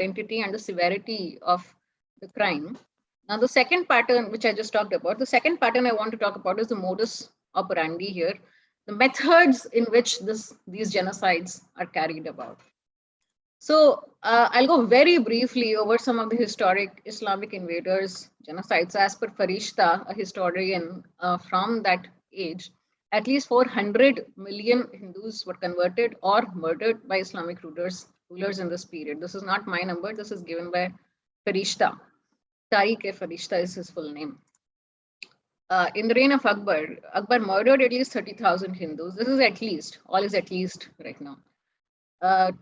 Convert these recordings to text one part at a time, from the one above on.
identity and the severity of the crime. Now, the second pattern, which I just talked about, the second pattern I want to talk about is the modus operandi here, the methods in which these genocides are carried about. So I'll go very briefly over some of the historic Islamic invaders' genocides. As per Farishta, a historian from that age, at least 400 million Hindus were converted or murdered by Islamic rulers in this period. This is not my number. This is given by Farishta. Tariq-e-Farishta is his full name. In the reign of Akbar, Akbar murdered at least 30,000 Hindus. This is at least, all is at least right now.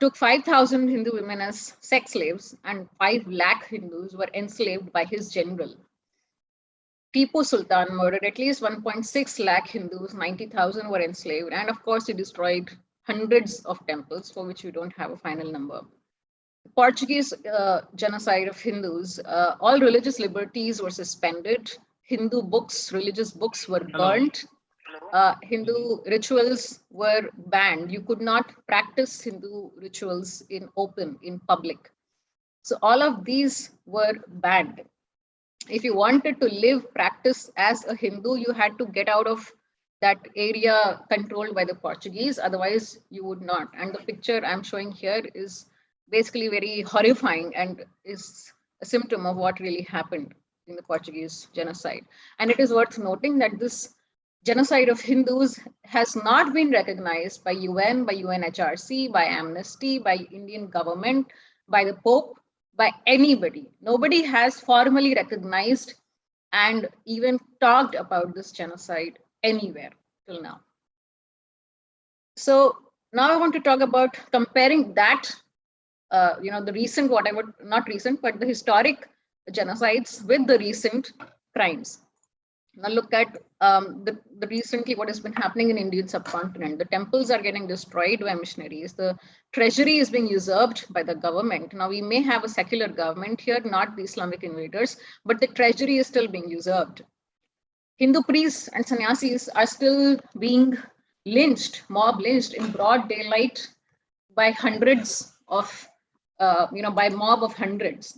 Took 5,000 Hindu women as sex slaves, and 5 lakh Hindus were enslaved by his general. Tipu Sultan murdered at least 1.6 lakh Hindus, 90,000 were enslaved, and of course he destroyed hundreds of temples for which we don't have a final number. The Portuguese genocide of Hindus, all religious liberties were suspended. Hindu books, religious books were burnt. Hindu rituals were banned. You could not practice Hindu rituals in open, in public. So all of these were banned. If you wanted to live, practice as a Hindu, you had to get out of that area controlled by the Portuguese, otherwise you would not. And the picture I'm showing here is basically very horrifying and is a symptom of what really happened in the Portuguese genocide. And it is worth noting that this genocide of Hindus has not been recognized by UN, by UNHRC, by Amnesty, by Indian government, by the Pope, by anybody. Nobody has formally recognized and even talked about this genocide anywhere till now. So now I want to talk about comparing that, the recent, whatever, not recent, but the historic genocides with the recent crimes. Now look at the recently what has been happening in Indian subcontinent. The temples are getting destroyed by missionaries. The treasury is being usurped by the government. Now we may have a secular government here, not the Islamic invaders, but the treasury is still being usurped. Hindu priests and sannyasis are still being lynched, mob lynched in broad daylight by hundreds of, by mob of hundreds.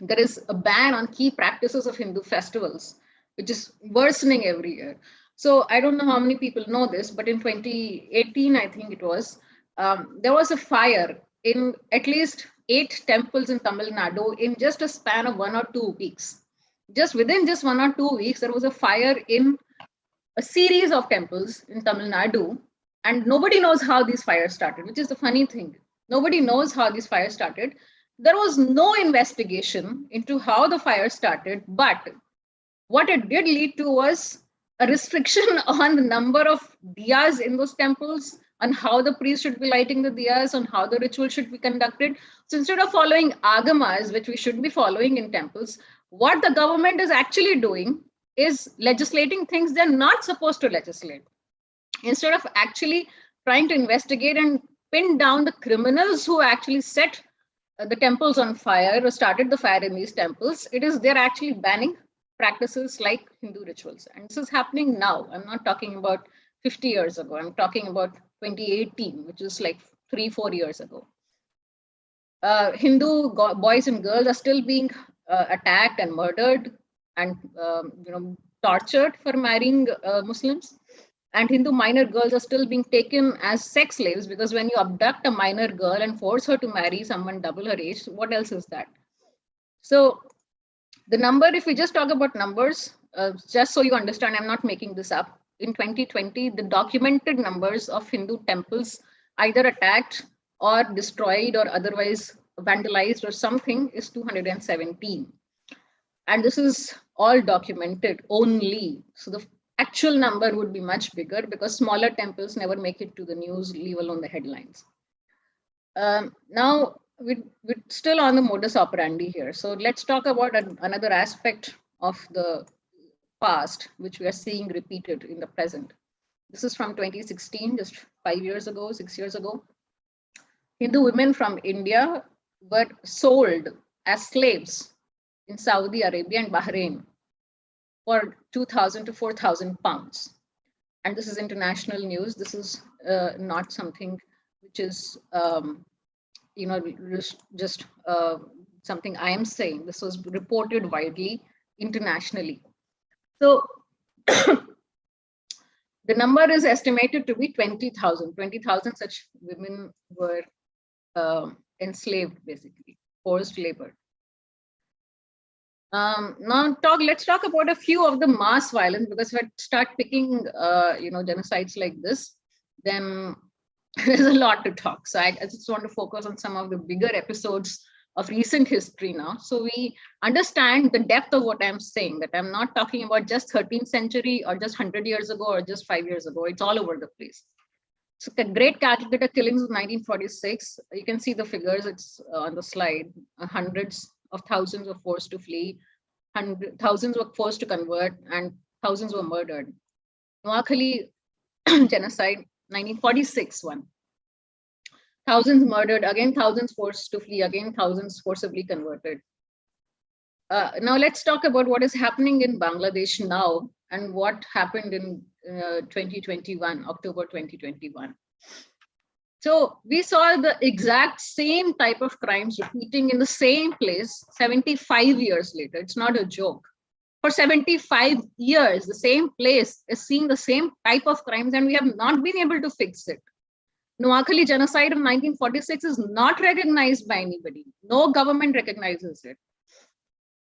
There is a ban on key practices of Hindu festivals, which is worsening every year. So I don't know how many people know this, but in 2018, I think it was, there was a fire in at least 8 temples in Tamil Nadu in just a span of 1 or 2 weeks. Just within just 1 or 2 weeks, there was a fire in a series of temples in Tamil Nadu, and nobody knows how these fires started, which is the funny thing. Nobody knows how these fires started. There was no investigation into how the fire started, but what it did lead to was a restriction on the number of diyas in those temples, on how the priest should be lighting the diyas, on how the ritual should be conducted. So instead of following agamas, which we should be following in temples, what the government is actually doing is legislating things they're not supposed to legislate. Instead of actually trying to investigate and pin down the criminals who actually set the temples on fire or started the fire in these temples, they're actually banning practices like Hindu rituals. And this is happening now. I'm not talking about 50 years ago. I'm talking about 2018, which is like 3-4 years ago. Hindu boys and girls are still being attacked and murdered and tortured for marrying Muslims. And Hindu minor girls are still being taken as sex slaves, because when you abduct a minor girl and force her to marry someone double her age, what else is that? So the number, if we just talk about numbers, just so you understand, I'm not making this up. In 2020, the documented numbers of Hindu temples either attacked or destroyed or otherwise vandalized or something is 217. And this is all documented only. So the actual number would be much bigger, because smaller temples never make it to the news, leave alone the headlines. Now, we're still on the modus operandi here. So let's talk about another aspect of the past, which we are seeing repeated in the present. This is from 2016, just 5 years ago, 6 years ago. Hindu women from India were sold as slaves in Saudi Arabia and Bahrain for 2,000 to 4,000 pounds. And this is international news. This is not something which is just something I am saying. This was reported widely internationally. So the number is estimated to be 20,000. 20,000 such women were enslaved, basically, forced labor. Let's talk about a few of the mass violence, because if I start picking, genocides like this, then there's a lot to talk. So I just want to focus on some of the bigger episodes of recent history now. So we understand the depth of what I'm saying, that I'm not talking about just 13th century or just 100 years ago or just 5 years ago. It's all over the place. So the great Calcutta killings of 1946, you can see the figures, it's on the slide. Hundreds of thousands were forced to flee, thousands were forced to convert, and thousands were murdered. Noakhali genocide, 1946 one. Thousands murdered, again thousands forced to flee, again thousands forcibly converted. Now let's talk about what is happening in Bangladesh now and what happened in 2021, October 2021. So we saw the exact same type of crimes repeating in the same place 75 years later. It's not a joke. For 75 years, the same place is seeing the same type of crimes, and we have not been able to fix it. Noakhali genocide of 1946 is not recognized by anybody. No government recognizes it.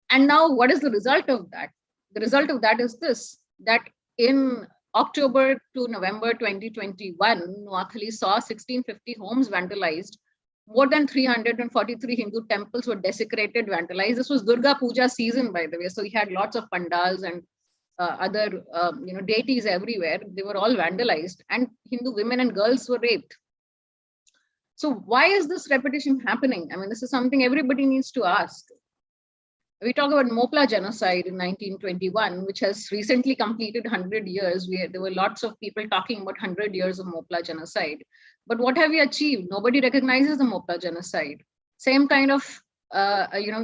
And now what is the result of that? The result of that is this, that in October to November 2021, Noakhali saw 1650 homes vandalized. More than 343 Hindu temples were desecrated, vandalized. This was Durga Puja season, by the way. So we had lots of pandals and other deities everywhere. They were all vandalized, and Hindu women and girls were raped. So why is this repetition happening? I mean, this is something everybody needs to ask. We talk about Mopla genocide in 1921, which has recently completed 100 years. There were lots of people talking about 100 years of Mopla genocide. But what have we achieved? Nobody recognizes the Mopla genocide. Same kind of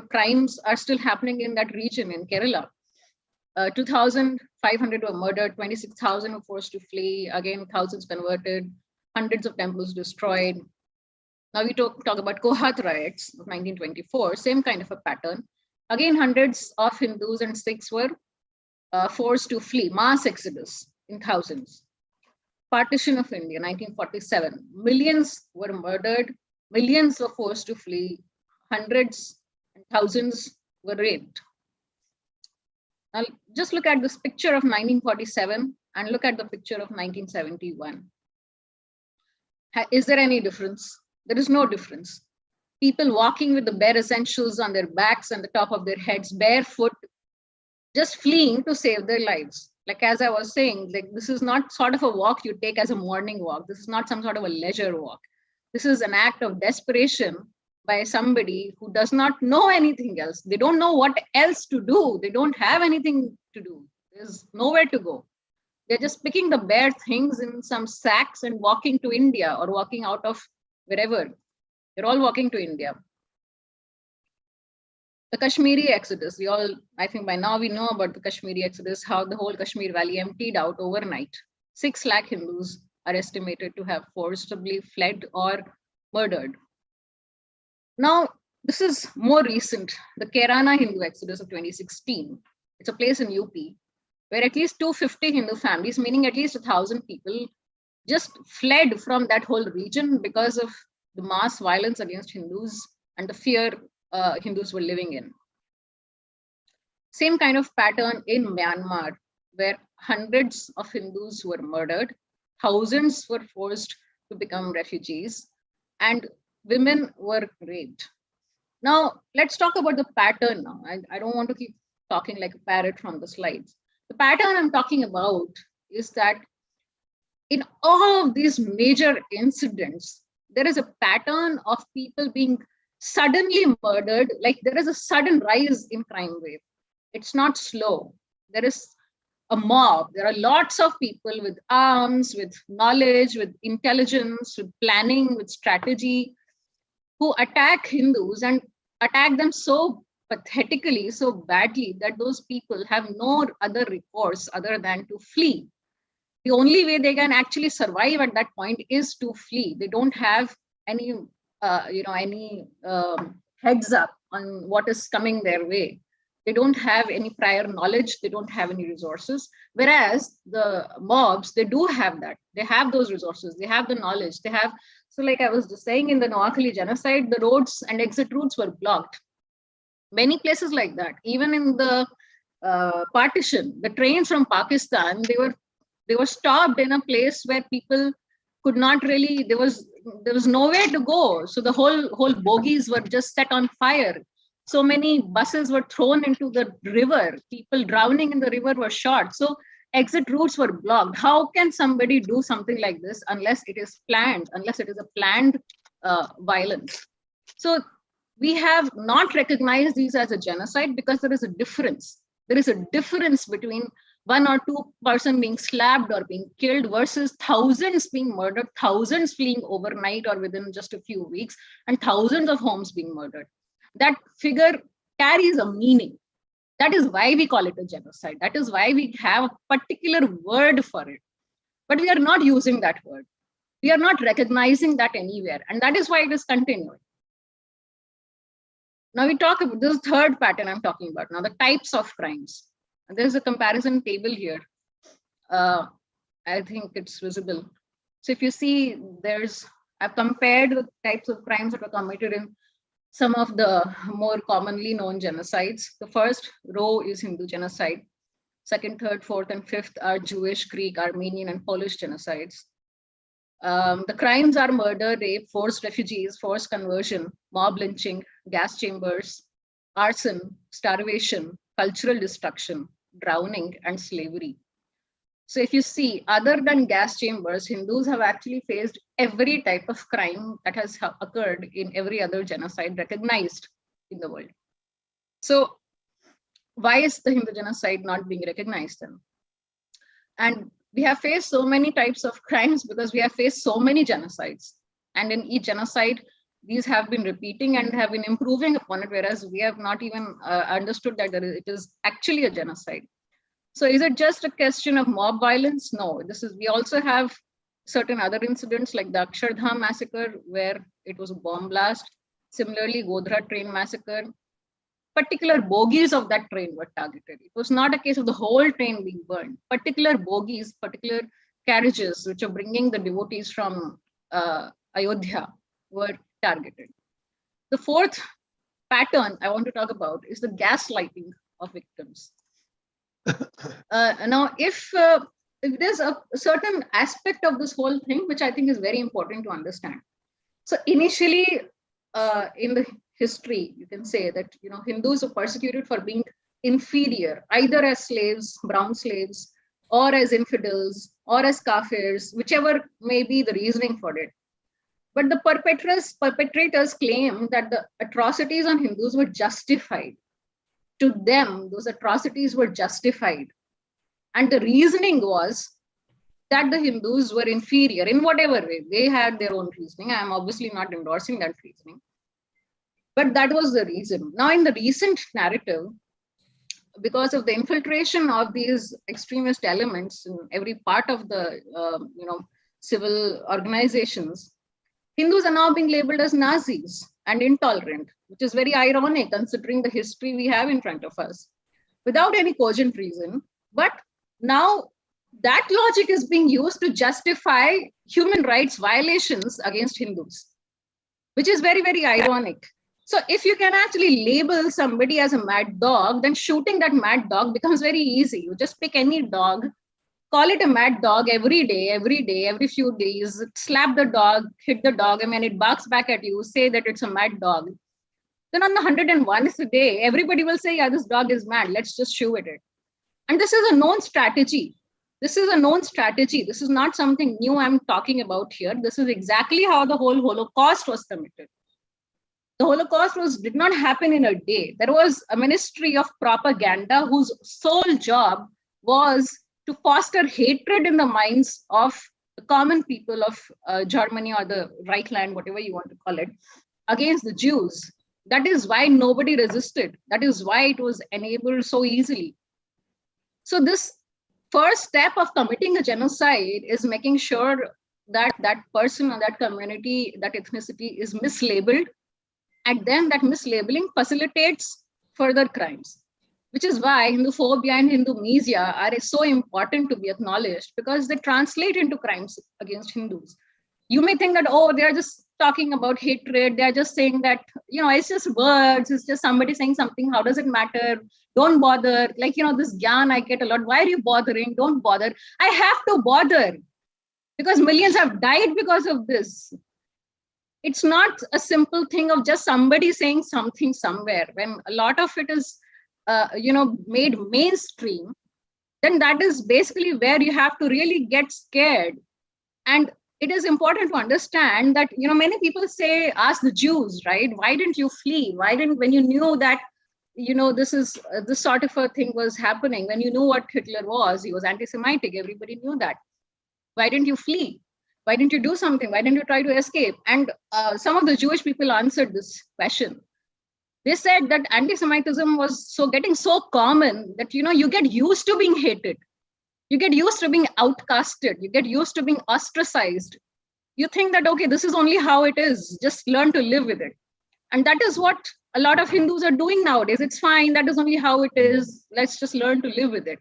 crimes are still happening in that region in Kerala. 2,500 were murdered, 26,000 were forced to flee, again, thousands converted, hundreds of temples destroyed. Now we talk about Kohat riots of 1924, same kind of a pattern. Again, hundreds of Hindus and Sikhs were forced to flee, mass exodus in thousands. Partition of India, 1947, millions were murdered, millions were forced to flee, hundreds and thousands were raped. Now, just look at this picture of 1947 and look at the picture of 1971. Is there any difference? There is no difference. People walking with the bare essentials on their backs and the top of their heads, barefoot, just fleeing to save their lives. Like, as I was saying, like, this is not sort of a walk you take as a morning walk. This is not some sort of a leisure walk. This is an act of desperation by somebody who does not know anything else. They don't know what else to do. They don't have anything to do. There's nowhere to go. They're just picking the bare things in some sacks and walking to India or walking out of wherever. They're all walking to India. The Kashmiri exodus, I think by now we know about the Kashmiri exodus, how the whole Kashmir Valley emptied out overnight. 6 lakh Hindus are estimated to have forcibly fled or murdered. Now, this is more recent, the Kerala Hindu exodus of 2016. It's a place in UP where at least 250 Hindu families, meaning at least 1,000 people, just fled from that whole region because of the mass violence against Hindus and the fear Hindus were living in. Same kind of pattern in Myanmar, where hundreds of Hindus were murdered, thousands were forced to become refugees, and women were raped. Now, let's talk about the pattern now. I don't want to keep talking like a parrot from the slides. The pattern I'm talking about is that in all of these major incidents, there is a pattern of people being suddenly murdered, like there is a sudden rise in crime wave. It's not slow. There is a mob. There are lots of people with arms, with knowledge, with intelligence, with planning, with strategy, who attack Hindus and attack them so pathetically, so badly, that those people have no other recourse other than to flee. The only way they can actually survive at that point is to flee. They don't have any any heads up on what is coming their way. They don't have any prior knowledge. They don't have any resources. Whereas the mobs, they do have that. They have those resources. They have the knowledge. They have. So, like I was just saying, in the Noakhali genocide, the roads and exit routes were blocked. Many places like that. Even in the partition, the trains from Pakistan, they were stopped in a place where people could not really, there was nowhere to go. So the whole bogies were just set on fire. So many buses were thrown into the river. People drowning in the river were shot. So exit routes were blocked. How can somebody do something like this unless it is planned, unless it is a planned violence? So we have not recognized these as a genocide because there is a difference. There is a difference between one or two person being slapped or being killed versus thousands being murdered, thousands fleeing overnight or within just a few weeks, and thousands of homes being murdered. That figure carries a meaning. That is why we call it a genocide. That is why we have a particular word for it. But we are not using that word. We are not recognizing that anywhere. And that is why it is continuing. Now we talk about this third pattern I'm talking about now, the types of crimes. And there's a comparison table here. I think it's visible. So if you see, I've compared the types of crimes that were committed in some of the more commonly known genocides. The first row is Hindu genocide. Second, third, fourth, and fifth are Jewish, Greek, Armenian, and Polish genocides. The crimes are murder, rape, forced refugees, forced conversion, mob lynching, gas chambers, arson, starvation, cultural destruction, drowning, and slavery. So if you see, other than gas chambers, Hindus have actually faced every type of crime that has occurred in every other genocide recognized in the world. So why is the Hindu genocide not being recognized then? And we have faced so many types of crimes because we have faced so many genocides. And in each genocide, these have been repeating and have been improving upon it, whereas we have not even understood that it is actually a genocide. So is it just a question of mob violence? No, we also have certain other incidents like the Akshardham massacre, where it was a bomb blast. Similarly, Godhra train massacre. Particular bogies of that train were targeted. It was not a case of the whole train being burned. Particular bogies, particular carriages, which are bringing the devotees from Ayodhya, were targeted. The fourth pattern I want to talk about is the gaslighting of victims. Now, if there's a certain aspect of this whole thing, which I think is very important to understand. So initially, in the history, you can say that Hindus were persecuted for being inferior, either as slaves, brown slaves, or as infidels, or as kafirs, whichever may be the reasoning for it. But the perpetrators claim that the atrocities on Hindus were justified. To them, those atrocities were justified. And the reasoning was that the Hindus were inferior in whatever way. They had their own reasoning. I am obviously not endorsing that reasoning. But that was the reason. Now, in the recent narrative, because of the infiltration of these extremist elements in every part of the civil organizations, Hindus are now being labeled as Nazis and intolerant, which is very ironic considering the history we have in front of us, without any cogent reason. But now that logic is being used to justify human rights violations against Hindus, which is very, very ironic. So if you can actually label somebody as a mad dog, then shooting that mad dog becomes very easy. You just pick any dog, call it a mad dog every day, every few days, slap the dog, hit the dog, and when it barks back at you, say that it's a mad dog. Then on the 101st day, everybody will say, yeah, this dog is mad, let's just shoot at it. And this is a known strategy. This is a known strategy. This is not something new I'm talking about here. This is exactly how the whole Holocaust was committed. The Holocaust did not happen in a day. There was a ministry of propaganda whose sole job was to foster hatred in the minds of the common people of Germany or the Reichland, whatever you want to call it, against the Jews. That is why nobody resisted. That is why it was enabled so easily. So this first step of committing a genocide is making sure that person or that community, that ethnicity is mislabeled, and then that mislabeling facilitates further crimes, which is why Hinduphobia and Hindumesia are so important to be acknowledged, because they translate into crimes against Hindus. You may think that, oh, they're just talking about hatred, they're just saying that, it's just words, it's just somebody saying something, how does it matter, don't bother, like, this gyan I get a lot, why are you bothering, don't bother. I have to bother because millions have died because of this. It's not a simple thing of just somebody saying something somewhere. When a lot of it is made mainstream, then that is basically where you have to really get scared. And it is important to understand that, many people say, ask the Jews, right, why didn't you flee, why didn't, when you knew that this sort of a thing was happening, when you knew what Hitler was, he was anti-Semitic, everybody knew that, why didn't you flee, why didn't you do something, why didn't you try to escape? And some of the Jewish people answered this question. They said that anti-Semitism was getting so common that, you get used to being hated, you get used to being outcasted, you get used to being ostracized. You think that, okay, this is only how it is, just learn to live with it. And that is what a lot of Hindus are doing nowadays. It's fine, that is only how it is, let's just learn to live with it.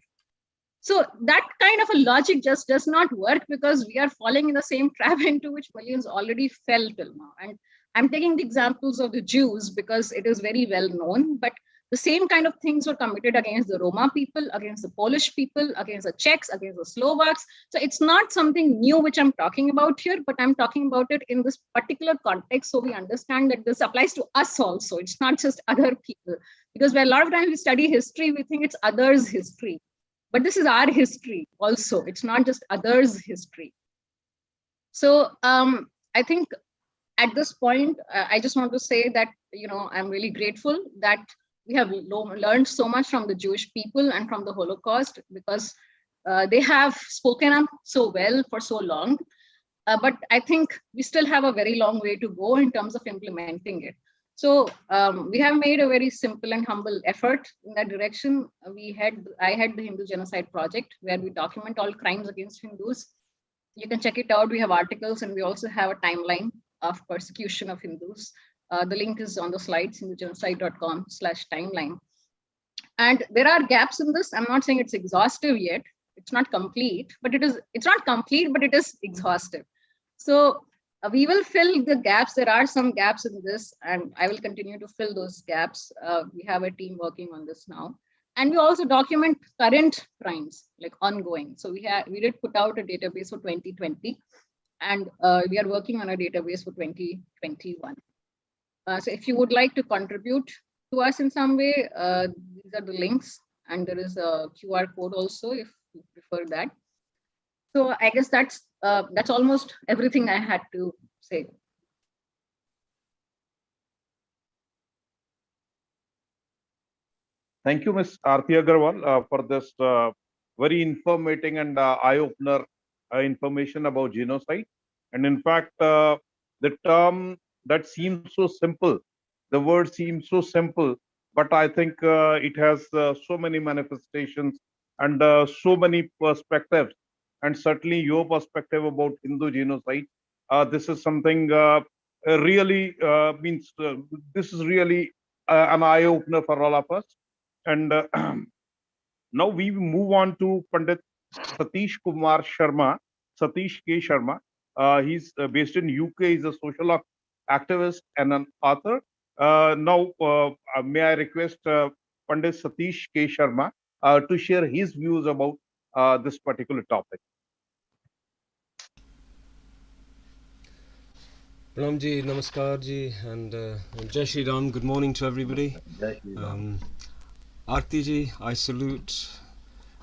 So that kind of a logic just does not work, because we are falling in the same trap into which millions already fell till now. And I'm taking the examples of the Jews because it is very well known, but the same kind of things were committed against the Roma people, against the Polish people, against the Czechs, against the Slovaks. So it's not something new which I'm talking about here, but I'm talking about it in this particular context, so we understand that this applies to us also. It's not just other people, because a lot of times we study history, we think it's others' history. But this is our history also. It's not just others' history. So I think at this point, I just want to say that, I'm really grateful that we have learned so much from the Jewish people and from the Holocaust, because they have spoken up so well for so long. But I think we still have a very long way to go in terms of implementing it. So we have made a very simple and humble effort in that direction. I had the Hindu Genocide Project, where we document all crimes against Hindus. You can check it out. We have articles, and we also have a timeline of persecution of Hindus. The link is on the slides, hindugenocide.com/timeline. And there are gaps in this. I'm not saying it's exhaustive yet. It's not complete, but it's not complete, but it is exhaustive. So we will fill the gaps. There are some gaps in this, and I will continue to fill those gaps. We have a team working on this now. And we also document current crimes, like ongoing. So we did put out a database for 2020, and we are working on a database for 2021. So if you would like to contribute to us in some way, these are the links, and there is a QR code also if you prefer that. So I guess that's almost everything I had to say. Thank you, Ms. Aarti Agarwal, for this very informating and eye-opener information about genocide. And in fact, the term that seems so simple, the word seems so simple, but I think it has so many manifestations and so many perspectives. And certainly your perspective about Hindu genocide, this is something really means, this is really an eye-opener for all of us. And now we move on to Pandit Satish Kumar Sharma, Satish K. Sharma. He's based in UK. He's a social activist and an author. Now, may I request Pandit Satish K. Sharma to share his views about this particular topic. Pranam ji, namaskar ji, and Jai Shri Ram. Good morning to everybody. Aarti ji, I salute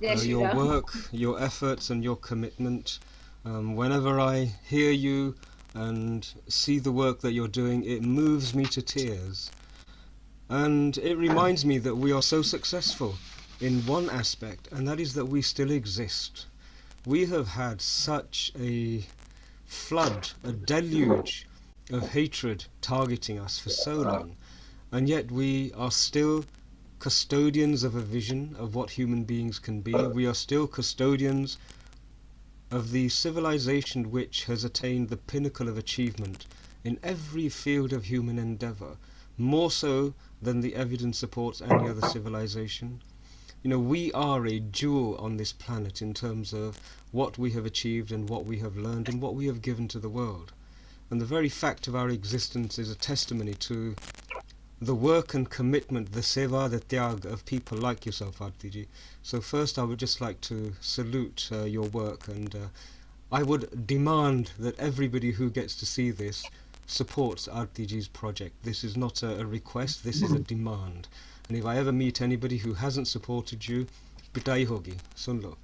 your work, your efforts, and your commitment. Whenever I hear you and see the work that you're doing, it moves me to tears. And it reminds me that we are so successful in one aspect, and that is that we still exist. We have had such a flood, a deluge of hatred targeting us for so long, and yet we are still custodians of a vision of what human beings can be. We are still custodians of the civilization which has attained the pinnacle of achievement in every field of human endeavor, more so than the evidence supports any other civilization. You know, we are a jewel on this planet in terms of what we have achieved and what we have learned and what we have given to the world. And the very fact of our existence is a testimony to the work and commitment, the seva, the tyag of people like yourself, Artiji. So first I would just like to salute your work, and I would demand that everybody who gets to see this supports Artiji's project. This is not a request, this is a demand. And if I ever meet anybody who hasn't supported you, pitai hogi, sun lo.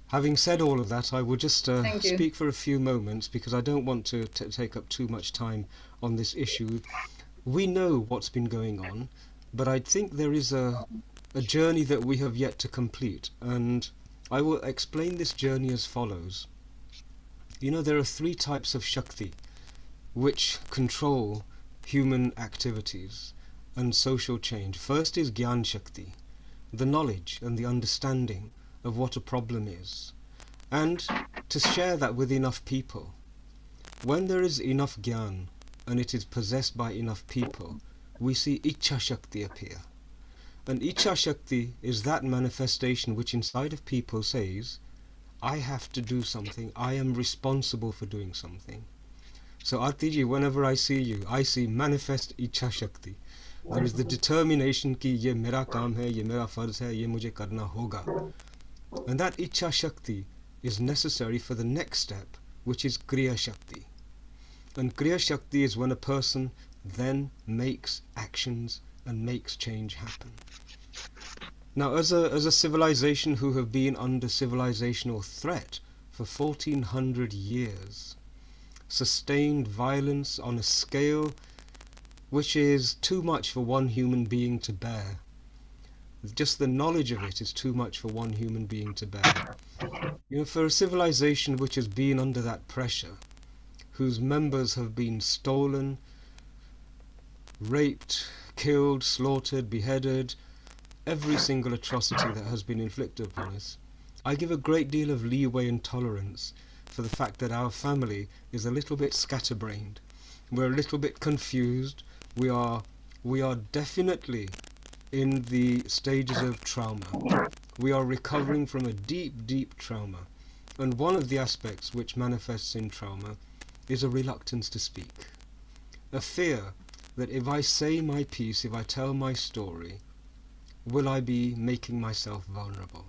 Having said all of that, I will just speak for a few moments because I don't want to take up too much time on this issue. We know what's been going on, but I think there is a journey that we have yet to complete, and I will explain this journey as follows. You know, there are three types of Shakti which control human activities and social change. First is Gyan Shakti, the knowledge and the understanding of what a problem is, and to share that with enough people. When there is enough Gyan and it is possessed by enough people, we see Ichha Shakti appear. And Ichha Shakti is that manifestation which inside of people says, I have to do something, I am responsible for doing something. So Artiji, whenever I see you, I see manifest Ichha Shakti. There is the determination ki ye mera kaam hai, ye mera farz hai, ye mujhe karna hoga. And that Ichha Shakti is necessary for the next step, which is Kriya Shakti. And Kriya Shakti is when a person then makes actions and makes change happen. Now, as a civilization who have been under civilizational threat for 1400 years, sustained violence on a scale which is too much for one human being to bear. Just the knowledge of it is too much for one human being to bear. You know, for a civilization which has been under that pressure, whose members have been stolen, raped, killed, slaughtered, beheaded, every single atrocity that has been inflicted upon us, I give a great deal of leeway and tolerance for the fact that our family is a little bit scatterbrained. We're a little bit confused. We are definitely in the stages of trauma. We are recovering from a deep, deep trauma. And one of the aspects which manifests in trauma is a reluctance to speak. A fear that if I say my piece, if I tell my story, will I be making myself vulnerable?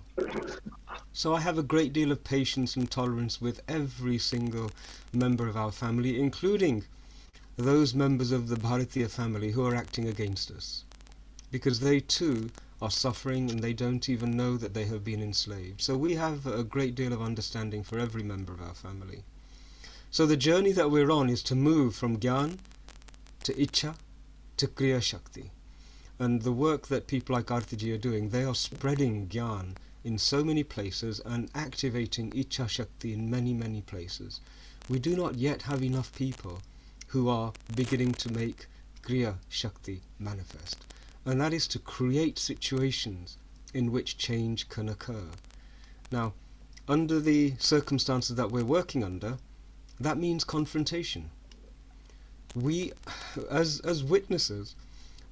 So I have a great deal of patience and tolerance with every single member of our family, including those members of the Bharatiya family who are acting against us, because they too are suffering and they don't even know that they have been enslaved. So we have a great deal of understanding for every member of our family. So the journey that we're on is to move from Gyan to Ichha to Kriya Shakti. And the work that people like Artiji are doing, they are spreading Gyan in so many places and activating Ichha Shakti in many, many places. We do not yet have enough people who are beginning to make Kriya Shakti manifest. And that is to create situations in which change can occur. Now, under the circumstances that we're working under, that means confrontation. We, as witnesses,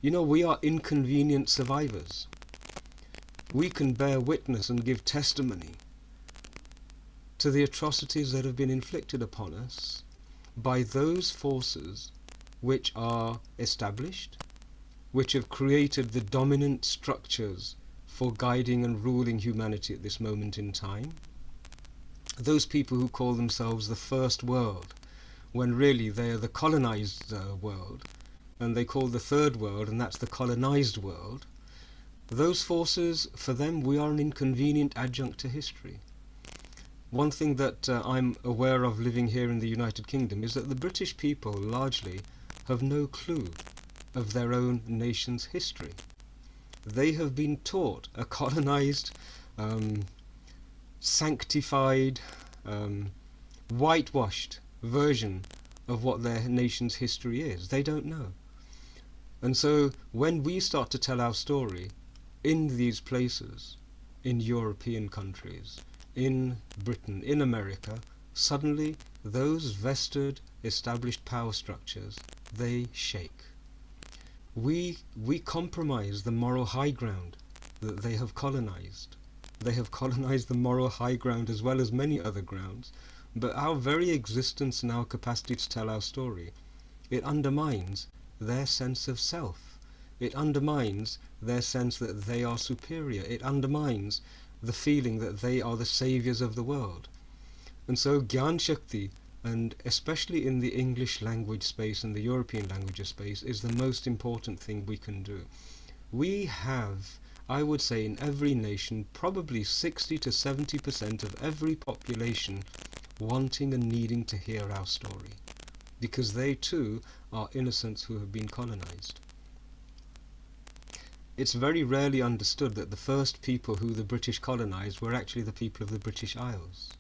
you know, we are inconvenient survivors. We can bear witness and give testimony to the atrocities that have been inflicted upon us by those forces which are established, which have created the dominant structures for guiding and ruling humanity at this moment in time. Those people who call themselves the first world, when really they are the colonized world, and they call the third world, and that's the colonized world. Those forces, for them, we are an inconvenient adjunct to history. One thing that I'm aware of living here in the United Kingdom is that the British people largely have no clue of their own nation's history. They have been taught a colonized, sanctified, whitewashed version of what their nation's history is. They don't know. And so when we start to tell our story in these places, in European countries, in Britain, in America, suddenly those vested, established power structures, they shake. We compromise the moral high ground that they have colonized. They have colonized the moral high ground as well as many other grounds, but our very existence and our capacity to tell our story, it undermines their sense of self. It undermines their sense that they are superior. It undermines the feeling that they are the saviors of the world. And so Gyan Shakti, and especially in the English language space and the European language space, is the most important thing we can do. We have, I would say, in every nation, probably 60 to 70% of every population wanting and needing to hear our story, because they too are innocents who have been colonized. It's very rarely understood that the first people who the British colonized were actually the people of the British Isles.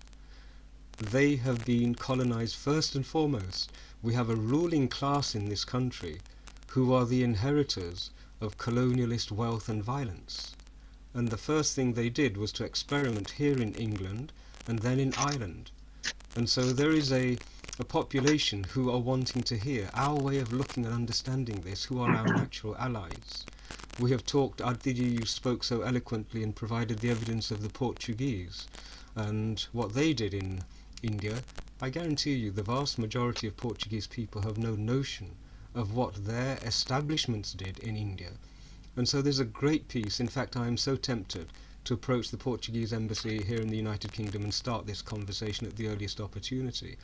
They have been colonized first and foremost. We have a ruling class in this country who are the inheritors of colonialist wealth and violence. And the first thing they did was to experiment here in England and then in Ireland. And so there is a population who are wanting to hear our way of looking and understanding this, who are our natural allies. We have talked, Aditi, you spoke so eloquently and provided the evidence of the Portuguese and what they did in India. I guarantee you the vast majority of Portuguese people have no notion of what their establishments did in India. And so there's a great piece. In fact, I am so tempted to approach the Portuguese embassy here in the United Kingdom and start this conversation at the earliest opportunity.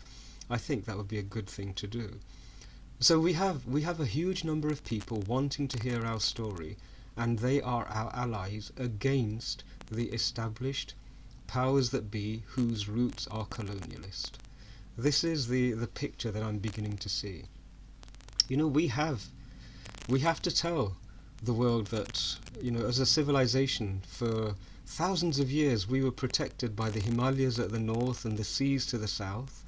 I think that would be a good thing to do. So we have a huge number of people wanting to hear our story, and they are our allies against the established powers that be whose roots are colonialist. This is the picture that I'm beginning to see. You know, we have to tell the world that, you know, as a civilization, for thousands of years we were protected by the Himalayas at the north and the seas to the south.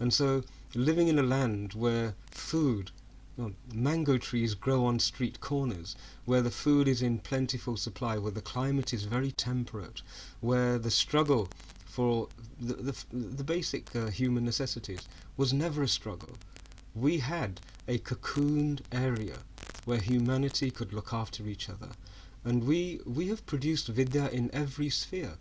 And so living in a land where food, well, mango trees grow on street corners, where the food is in plentiful supply, where the climate is very temperate, where the struggle for the basic human necessities was never a struggle. We had a cocooned area where humanity could look after each other. And we have produced Vidya in every sphere.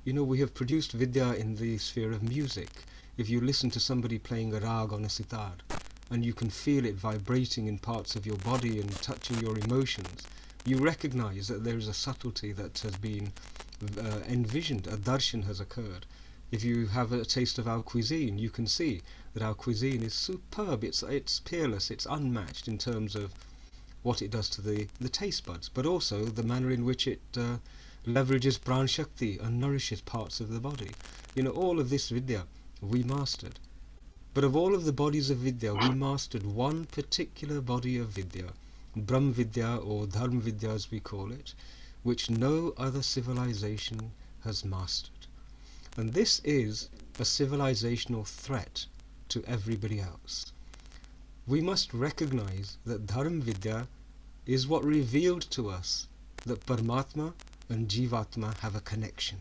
You know, we have produced Vidya in the sphere of music. If you listen to somebody playing a rag on a sitar, and you can feel it vibrating in parts of your body and touching your emotions, you recognize that there is a subtlety that has been envisioned, a darshan has occurred. If you have a taste of our cuisine, you can see that our cuisine is superb, it's peerless, it's unmatched in terms of what it does to the taste buds, but also the manner in which it leverages Pran Shakti and nourishes parts of the body. You know, all of this Vidya we mastered. But of all of the bodies of Vidya, we mastered one particular body of Vidya, Brahm Vidya or Dharma Vidya as we call it, which no other civilization has mastered. And this is a civilizational threat to everybody else. We must recognize that Dharma Vidya is what revealed to us that Paramatma and Jivatma have a connection,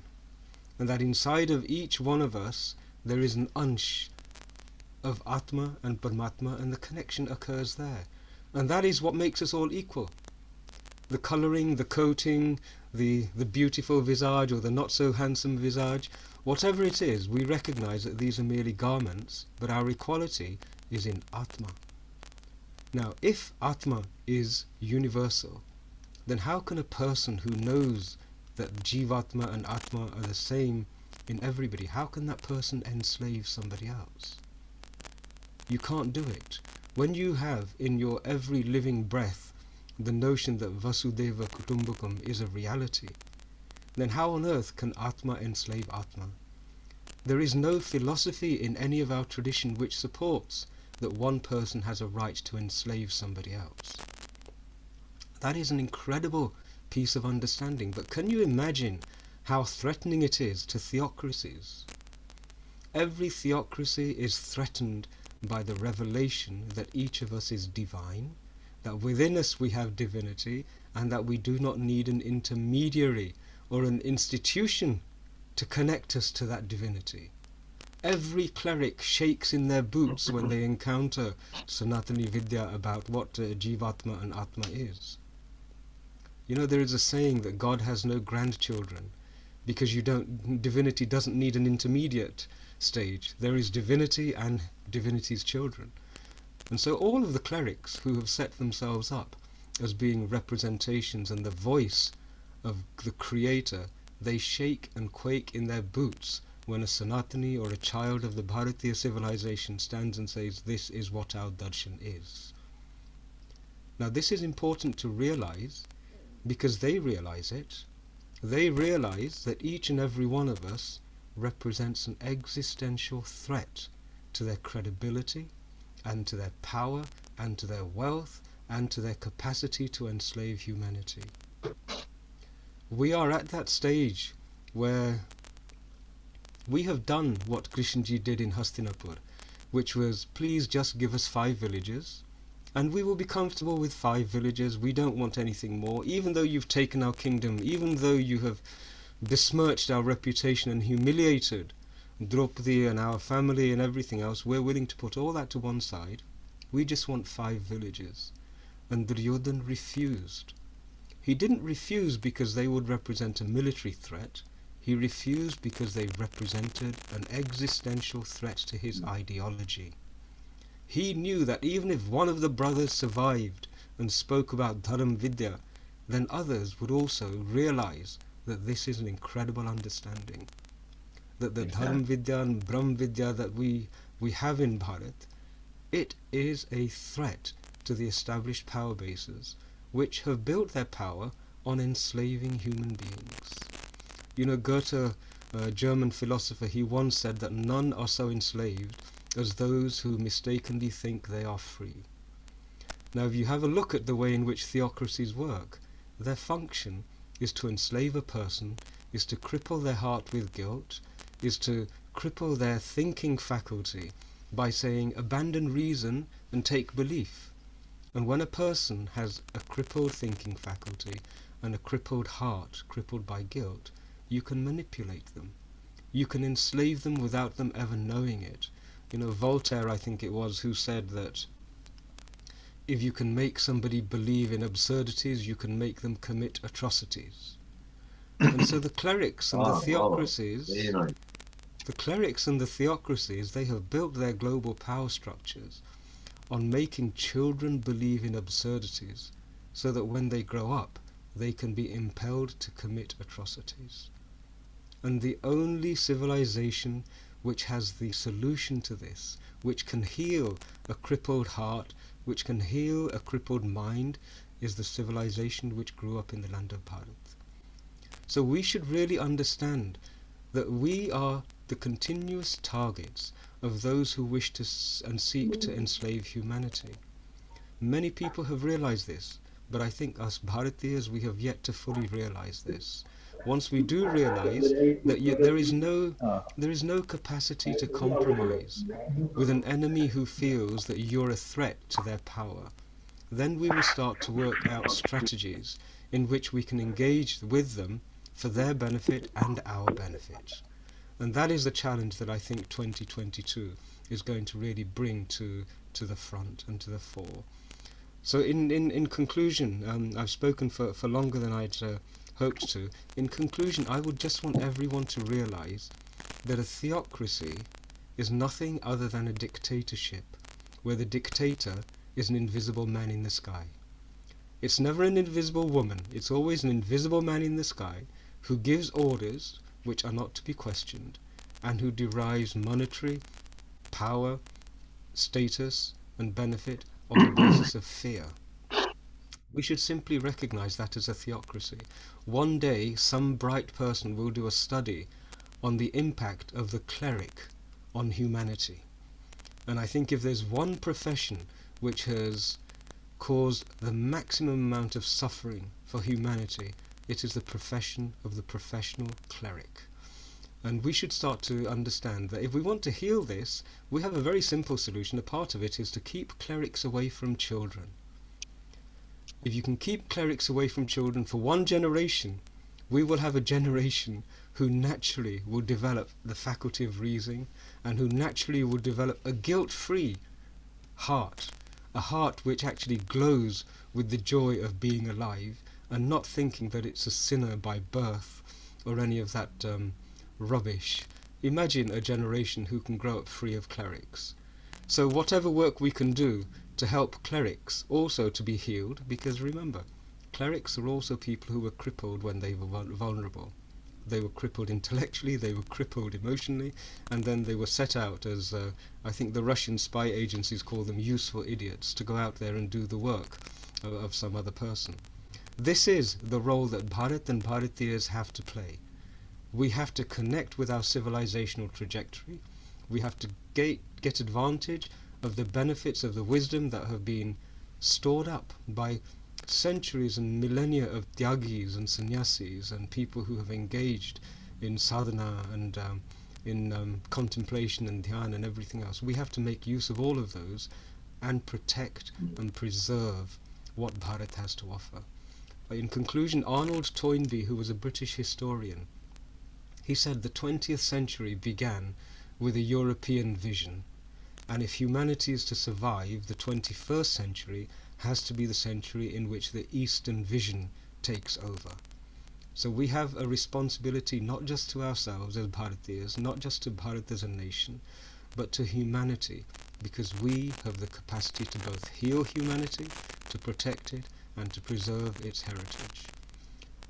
and that inside of each one of us there is an ansh of Atma and Paramatma, and the connection occurs there. And that is what makes us all equal. The colouring, the coating, the beautiful visage or the not so handsome visage, whatever it is, we recognize that these are merely garments, but our equality is in Atma. Now, if Atma is universal, then how can a person who knows that Jivatma and Atma are the same in everybody, how can that person enslave somebody else? You can't do it. When you have in your every living breath the notion that Vasudeva Kutumbakam is a reality, then how on earth can Atma enslave Atma? There is no philosophy in any of our tradition which supports that one person has a right to enslave somebody else. That is an incredible piece of understanding, but can you imagine how threatening it is to theocracies? Every theocracy is threatened by the revelation that each of us is divine, that within us we have divinity, and that we do not need an intermediary or an institution to connect us to that divinity. Every cleric shakes in their boots when they encounter Sanatani Vidya about what Jivatma and Atma is. You know, there is a saying that God has no grandchildren because divinity doesn't need an intermediate stage. There is divinity and divinity's children. And so all of the clerics who have set themselves up as being representations and the voice of the Creator, they shake and quake in their boots when a Sanatani or a child of the Bharatiya civilization stands and says, this is what our darshan is. Now this is important to realize because they realize it. They realize that each and every one of us represents an existential threat to their credibility and to their power and to their wealth and to their capacity to enslave humanity. We are at that stage where we have done what Krishnji did in Hastinapur, which was, please just give us 5 villages, and we will be comfortable with 5 villages. We don't want anything more. Even though you've taken our kingdom, even though you have besmirched our reputation and humiliated Draupadi and our family and everything else, we're willing to put all that to one side. We just want 5 villages. And Duryodhan refused. He didn't refuse because they would represent a military threat. He refused because they represented an existential threat to his ideology. He knew that even if one of the brothers survived and spoke about Dharam Vidya, then others would also realize that this is an incredible understanding. That the Dharam Vidya and Brahm Vidya that we have in Bharat, it is a threat to the established power bases which have built their power on enslaving human beings. You know, Goethe, a German philosopher, he once said that none are so enslaved as those who mistakenly think they are free. Now, if you have a look at the way in which theocracies work, their function is to enslave a person, is to cripple their heart with guilt, is to cripple their thinking faculty by saying, abandon reason and take belief. And when a person has a crippled thinking faculty and a crippled heart, crippled by guilt, you can manipulate them. You can enslave them without them ever knowing it. You know, Voltaire, I think it was, who said that if you can make somebody believe in absurdities, you can make them commit atrocities. And so the clerics and the theocracies, they have built their global power structures on making children believe in absurdities so that when they grow up, they can be impelled to commit atrocities. And the only civilization which has the solution to this, which can heal a crippled heart, which can heal a crippled mind, is the civilization which grew up in the land of Bharat. So we should really understand that we are the continuous targets of those who wish to and seek to enslave humanity. Many people have realized this, but I think us Bharatiyas, we have yet to fully realize this. Once we do realize that there is no capacity to compromise with an enemy who feels that you're a threat to their power, then we will start to work out strategies in which we can engage with them for their benefit and our benefit. And that is the challenge that I think 2022 is going to really bring to the front and to the fore. So in conclusion, I've spoken for longer than I'd hoped to. In conclusion, I would just want everyone to realize that a theocracy is nothing other than a dictatorship, where the dictator is an invisible man in the sky. It's never an invisible woman, it's always an invisible man in the sky who gives orders which are not to be questioned, and who derives monetary, power, status, and benefit on the basis of fear. We should simply recognize that as a theocracy. One day, some bright person will do a study on the impact of the cleric on humanity. And I think if there's one profession which has caused the maximum amount of suffering for humanity, it is the profession of the professional cleric. And we should start to understand that if we want to heal this, we have a very simple solution. A part of it is to keep clerics away from children. If you can keep clerics away from children for one generation, We will have a generation who naturally will develop the faculty of reasoning, and who naturally will develop a guilt-free heart, a heart which actually glows with the joy of being alive and not thinking that it's a sinner by birth or any of that rubbish. Imagine a generation who can grow up free of clerics. So whatever work we can do to help clerics also to be healed, because remember, clerics are also people who were crippled when they were vulnerable. They were crippled intellectually, they were crippled emotionally, and then they were set out as, I think the Russian spy agencies call them useful idiots, to go out there and do the work of some other person. This is the role that Bharat and Bharatiyas have to play. We have to connect with our civilizational trajectory. We have to get advantage of the benefits of the wisdom that have been stored up by centuries and millennia of tyagis and sannyasis and people who have engaged in sadhana and in contemplation and dhyan and everything else. We have to make use of all of those and protect and preserve what Bharat has to offer. In conclusion, Arnold Toynbee, who was a British historian, he said the 20th century began with a European vision, and if humanity is to survive, the 21st century has to be the century in which the Eastern vision takes over. So we have a responsibility not just to ourselves as Bharatiyas, not just to Bharat as a nation, but to humanity, because we have the capacity to both heal humanity, to protect it, and to preserve its heritage.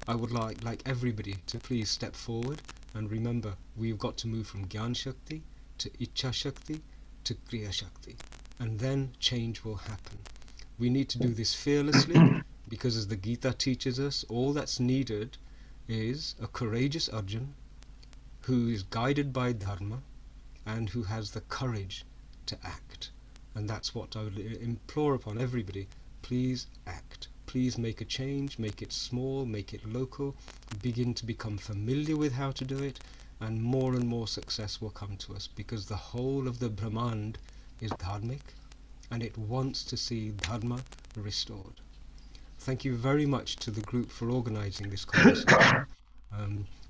I would like everybody to please step forward and remember we've got to move from Gyan Shakti to Ichcha Shakti to Kriya Shakti, and then change will happen. We need to do this fearlessly because, as the Gita teaches us, all that's needed is a courageous Arjun who is guided by Dharma and who has the courage to act. And that's what I would implore upon everybody. Please act. Please make a change, make it small, make it local, begin to become familiar with how to do it, and more success will come to us, because the whole of the Brahmand is dharmic, and it wants to see dharma restored. Thank you very much to the group for organizing this conversation.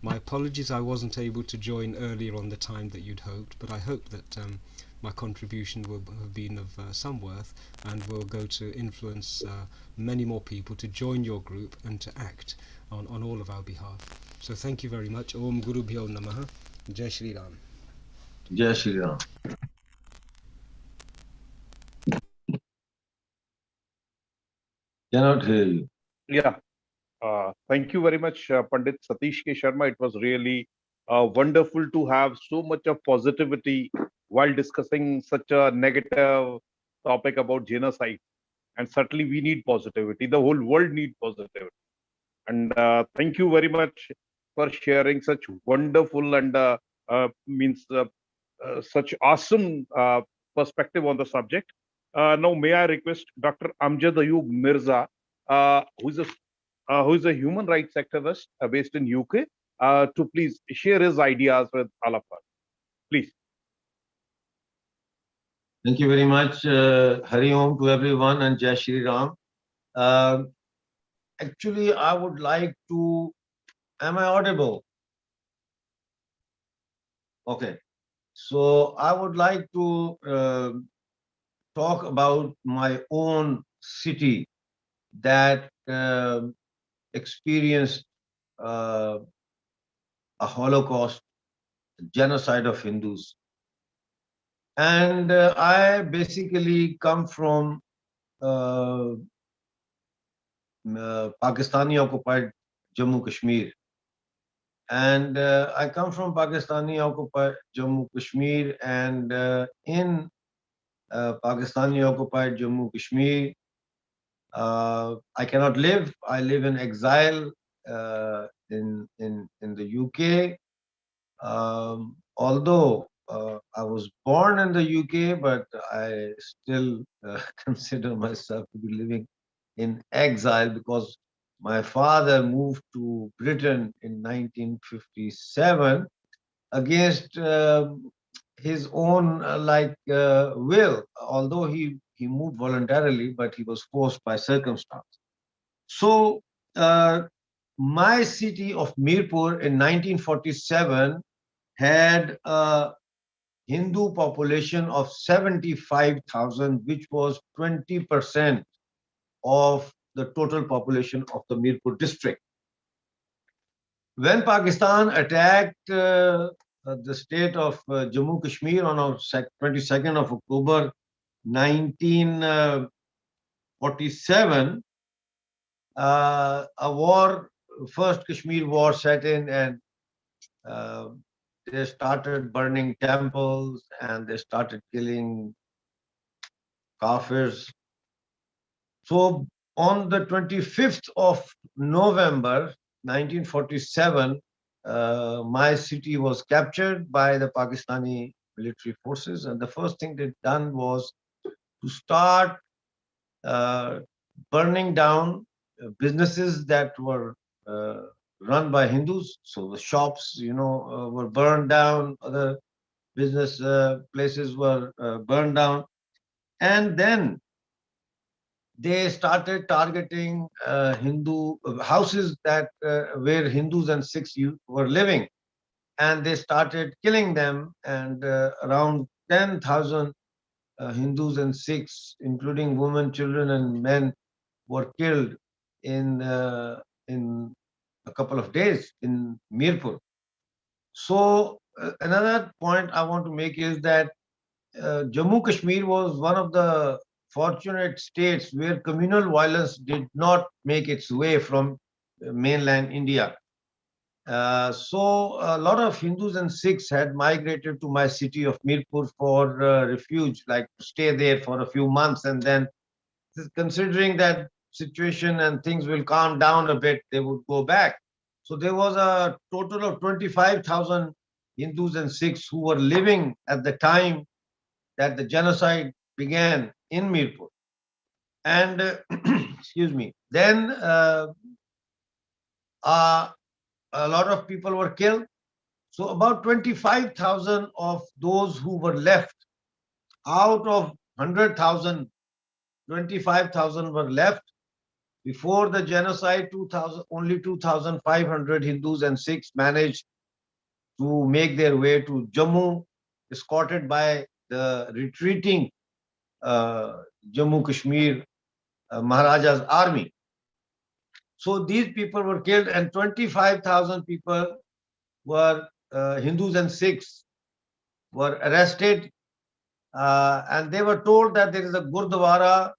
My apologies I wasn't able to join earlier on the time that you'd hoped, but I hope that my contribution will have been of some worth and will go to influence many more people to join your group and to act on all of our behalf. So thank you very much. Om Guru Bhyo Namaha. Jai Shri Ram. Jai Shri Ram. Cannot hear you. Yeah. Thank you very much, Pandit Satish K. Sharma. It was really wonderful to have so much of positivity while discussing such a negative topic about genocide. And certainly we need positivity. The whole world needs positivity. And thank you very much for sharing such wonderful and such awesome perspective on the subject. Now, may I request Dr. Amjad Ayub Mirza, who is a human rights activist based in UK, to please share his ideas with all of us. Please. Thank you very much. Hari Om to everyone and Jai Shri Ram. Actually, I would like to. Am I audible? Okay. So I would like to talk about my own city that experienced a Holocaust, genocide of Hindus. And I basically come from Pakistani occupied Jammu Kashmir. And I come from Pakistani occupied Jammu Kashmir, and in Pakistani occupied Jammu Kashmir, I cannot live. I live in exile in the UK. Although I was born in the UK, but I still consider myself to be living in exile because my father moved to Britain in 1957 against his own will. Although he moved voluntarily, but he was forced by circumstance. So my city of Mirpur in 1947 had a Hindu population of 75,000, which was 20% of the total population of the Mirpur district. When Pakistan attacked the state of Jammu Kashmir on 22nd of October 1947, a war, first Kashmir war set in, and uh, they started burning temples and they started killing kafirs. So on the 25th of November 1947, my city was captured by the Pakistani military forces, and the first thing they done was to start uh, burning down businesses that were uh, run by Hindus. So the shops, were burned down. Other business places were burned down, and then they started targeting Hindu houses that where Hindus and Sikhs were living, and they started killing them. And around 10,000 Hindus and Sikhs, including women, children, and men, were killed in a couple of days in Mirpur. So another point I want to make is that Jammu Kashmir was one of the fortunate states where communal violence did not make its way from mainland India. So a lot of Hindus and Sikhs had migrated to my city of Mirpur for refuge, like to stay there for a few months, and then considering that situation and things will calm down a bit, they would go back. So there was a total of 25,000 Hindus and Sikhs who were living at the time that the genocide began in Mirpur. And excuse me, then uh, a lot of people were killed. So about 25,000 of those who were left out of 100,000, 25,000 were left. Before the genocide, 2,000, only 2,500 Hindus and Sikhs managed to make their way to Jammu, escorted by the retreating uh, Jammu Kashmir Maharaja's army. So these people were killed, and 25,000 people were Hindus and Sikhs were arrested, and they were told that there is a Gurdwara,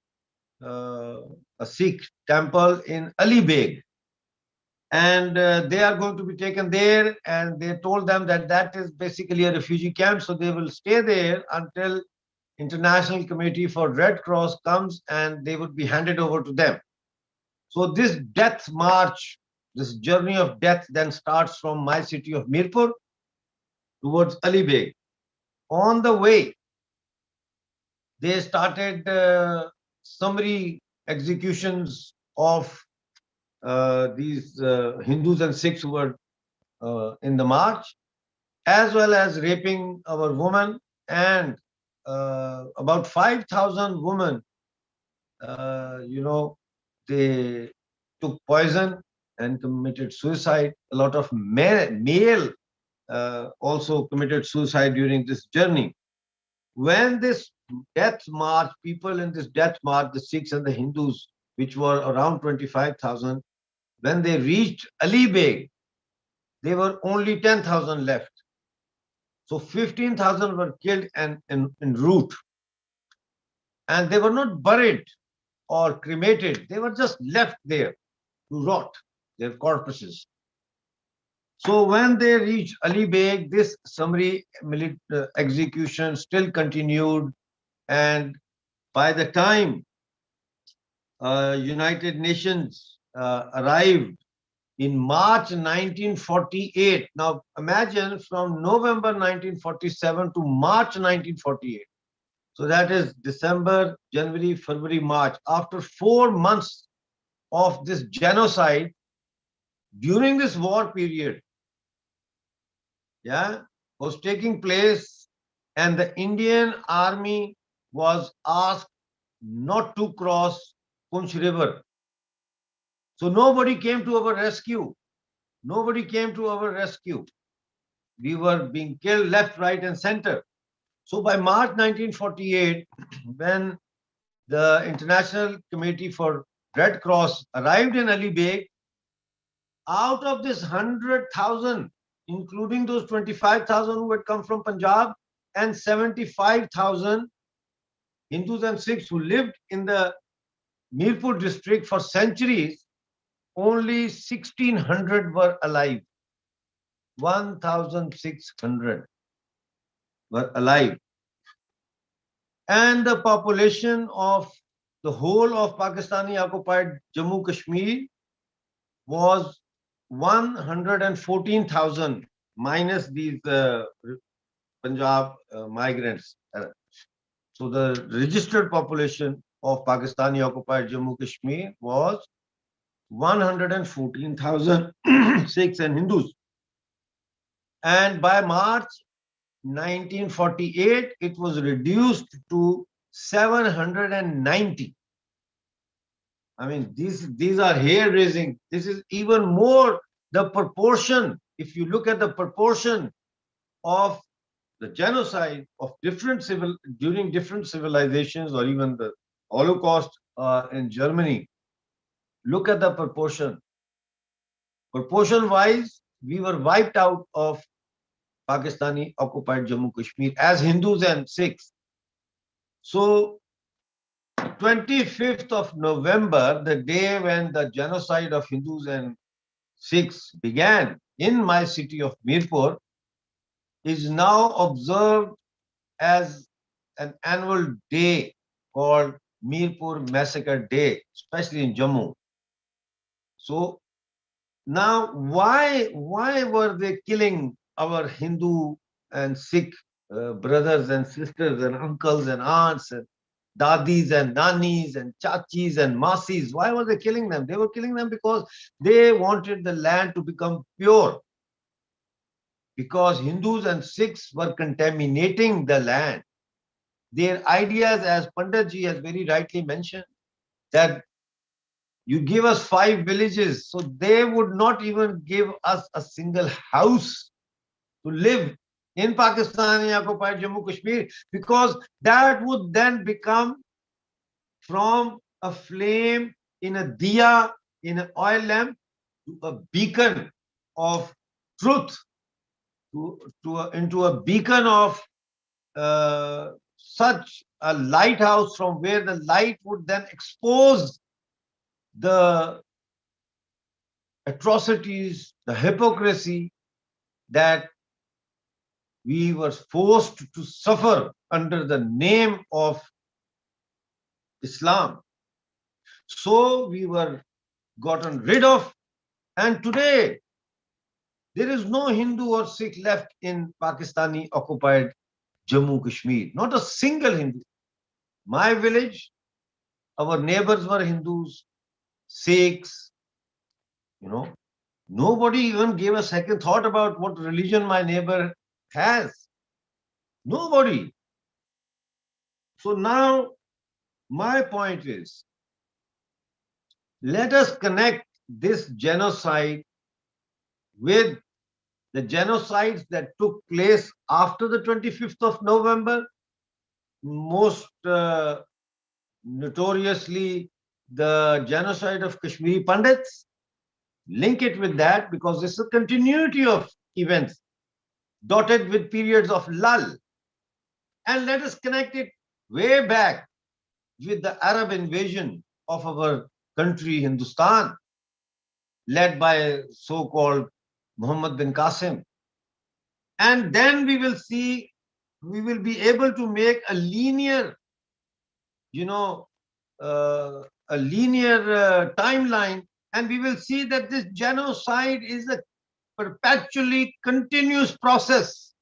uh, a Sikh temple in Ali Beg, and they are going to be taken there. And they told them that that is basically a refugee camp, so they will stay there until International Committee for Red Cross comes, and they would be handed over to them. So this death march, this journey of death then starts from my city of Mirpur towards Ali Beg. On the way, they started summary executions of these Hindus and Sikhs who were in the march, as well as raping our women, and about 5,000 women, they took poison and committed suicide. A lot of male also committed suicide during this journey. When this death march, people in this death march, the Sikhs and the Hindus, which were around 25,000, when they reached Ali Beg, there were only 10,000 left. So 15,000 were killed and en route. And they were not buried or cremated. They were just left there to rot, their corpses. So when they reached Ali Beg, this summary execution still continued. And by the time United Nations arrived in March 1948, now imagine from November 1947 to March 1948. So that is December, January, February, March. After 4 months of this genocide, during this war period, was taking place, and the Indian army was asked not to cross Punch River. So nobody came to our rescue. Nobody came to our rescue. We were being killed left, right, and center. So by March 1948, when the International Committee for Red Cross arrived in Ali Beg, out of this 100,000, including those 25,000 who had come from Punjab and 75,000 Hindus and Sikhs who lived in the Mirpur district for centuries, only 1,600 were alive. 1,600 were alive. And the population of the whole of Pakistani occupied Jammu Kashmir was 114,000 minus these Punjab migrants. So the registered population of Pakistani occupied Jammu Kashmir was 114,000 Sikhs and Hindus. And by March 1948, it was reduced to 790. I mean, these are hair raising. This is even more the proportion. If you look at the proportion of the genocide of during different civilizations, or even the Holocaust in Germany, look at the proportion. Proportion wise, we were wiped out of Pakistani occupied Jammu Kashmir as Hindus and Sikhs. So 25th of November, the day when the genocide of Hindus and Sikhs began in my city of Mirpur, is now observed as an annual day called Mirpur Massacre Day, especially in Jammu. So now, why were they killing our Hindu and Sikh brothers and sisters and uncles and aunts and dadis and nanis and chachis and masis? Why were they killing them? They were killing them because they wanted the land to become pure. Because Hindus and Sikhs were contaminating the land. Their ideas, as Panditji has very rightly mentioned, that you give us 5 villages, so they would not even give us a single house to live in Pakistani occupied Jammu Kashmir, because that would then become from a flame in a diya, in an oil lamp, to a beacon of truth, into a beacon of such a lighthouse from where the light would then expose the atrocities, the hypocrisy that we were forced to suffer under the name of Islam. So we were gotten rid of, and today there is no Hindu or Sikh left in Pakistani occupied Jammu Kashmir, not a single Hindu. My village, our neighbors were Hindus, Sikhs, nobody even gave a second thought about what religion my neighbor has. Nobody. So now my point is, let us connect this genocide with the genocides that took place after the 25th of November, most notoriously the genocide of Kashmiri Pandits. Link it with that, because this is a continuity of events dotted with periods of lull. And let us connect it way back with the Arab invasion of our country, Hindustan, led by so-called Muhammad bin Qasim. And then we will be able to make a linear, timeline, and we will see that this genocide is a perpetually continuous process.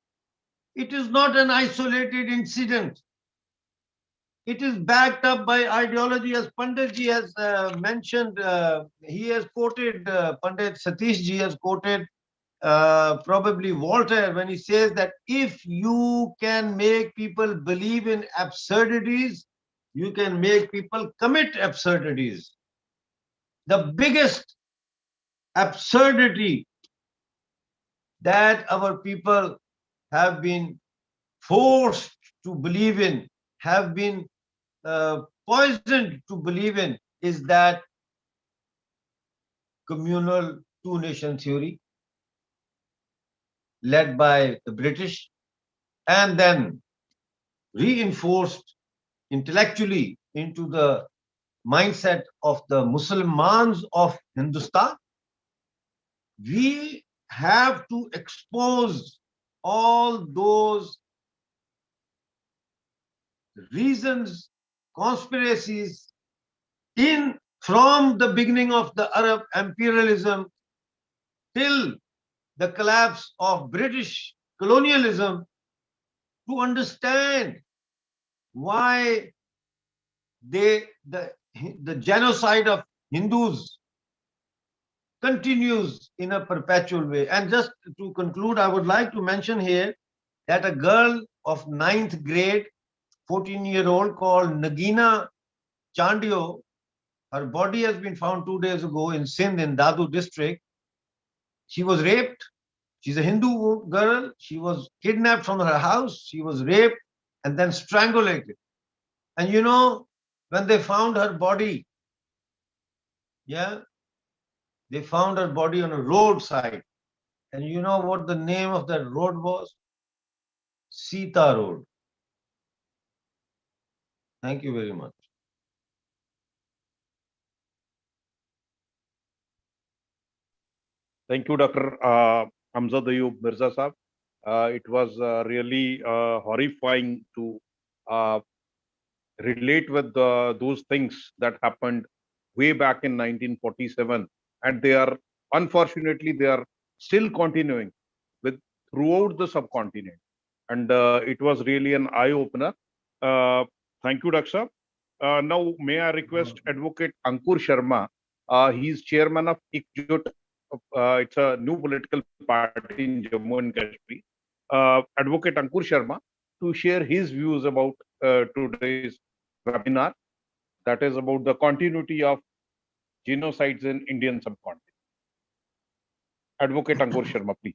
It is not an isolated incident. It is backed up by ideology, as Panditji has mentioned. He has quoted, Pandit Satishji has quoted probably Voltaire when he says that if you can make people believe in absurdities, you can make people commit absurdities. the biggest absurdity that our people have been forced to believe in, have been poisoned to believe in, is that communal two-nation theory led by the British and then reinforced intellectually into the mindset of the Muslims of Hindustan. We have to expose all those reasons, conspiracies in from the beginning of the Arab imperialism till the collapse of British colonialism to understand why the genocide of Hindus continues in a perpetual way. And just to conclude, I would like to mention here that a girl of 9th grade, 14-year-old called Nagina Chandio, her body has been found 2 days ago in Sindh in Dadu district. She was raped. She's a Hindu girl. She was kidnapped from her house. She was raped and then strangulated. And you know, when they found her body, yeah, they found her body on a roadside. And you know what the name of that road was? Sita Road. Thank you very much. Thank you, Dr. Hamzad Ayub Mirza Sahab. It was really horrifying to relate with those things that happened way back in 1947, and they are, unfortunately, they are still continuing with throughout the subcontinent. And it was really an eye opener. Thank you, Daksha. Now, may I request Advocate Ankur Sharma? He's chairman of ICJUT. It's a new political party in Jammu and Kashmir. Advocate Ankur Sharma to share his views about today's webinar, that is about the continuity of genocides in Indian subcontinent. Advocate Ankur Sharma, please.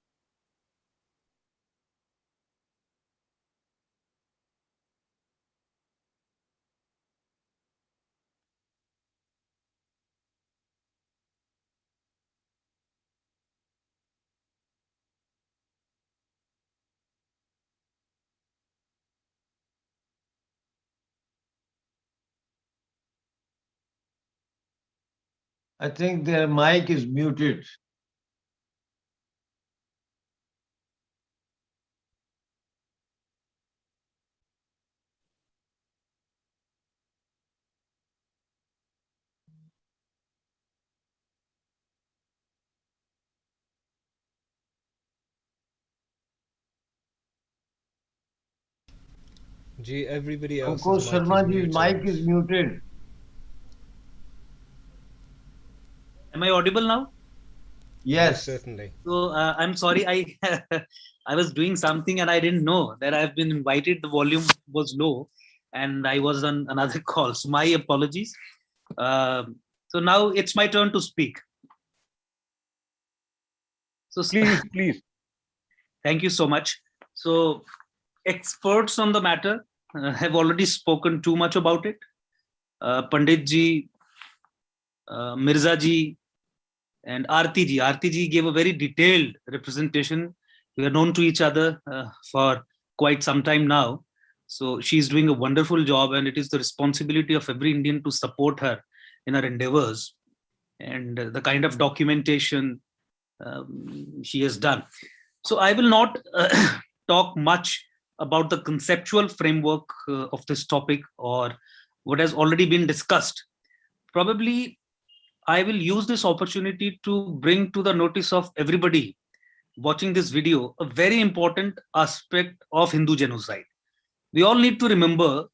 I think their mic is muted. Gee, everybody Ankur else's mic is Sharmaji's mic is muted. muted. Am I audible now? Yes, Yes. certainly. So I'm sorry, I I was doing something and I didn't know that I've been invited. The volume was low, and I was on another call. So my apologies. So now it's my turn to speak. So Please. thank you so much. So experts on the matter have already spoken too much about it. Pandit ji, Mirza ji, and Aarti ji. Aarti ji gave a very detailed representation. We are known to each other for quite some time now. So she's doing a wonderful job, and it is the responsibility of every Indian to support her in her endeavors and the kind of documentation she has done. So I will not talk much about the conceptual framework of this topic or what has already been discussed. Probably I will use this opportunity to bring to the notice of everybody watching this video a very important aspect of Hindu genocide. We all need to remember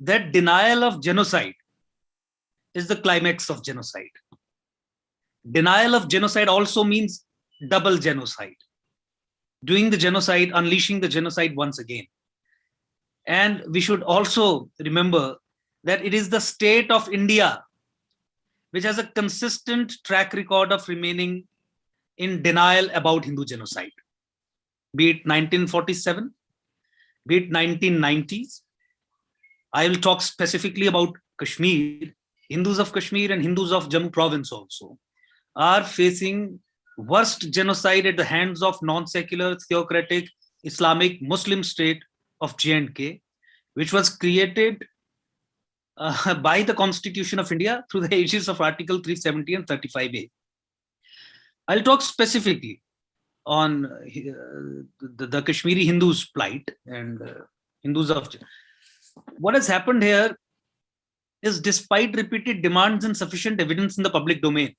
that denial of genocide is the climax of genocide. Denial of genocide also means double genocide. Doing the genocide, unleashing the genocide once again. And we should also remember that it is the state of India which has a consistent track record of remaining in denial about Hindu genocide, be it 1947, be it 1990s. I will talk specifically about Kashmir. Hindus of Kashmir and Hindus of Jammu province also are facing worst genocide at the hands of non-secular, theocratic, Islamic Muslim state of J&K, which was created by the Constitution of India through the aegis of Article 370 and 35A. I'll talk specifically on the Kashmiri Hindus' plight and Hindus of. What has happened here is, despite repeated demands and sufficient evidence in the public domain,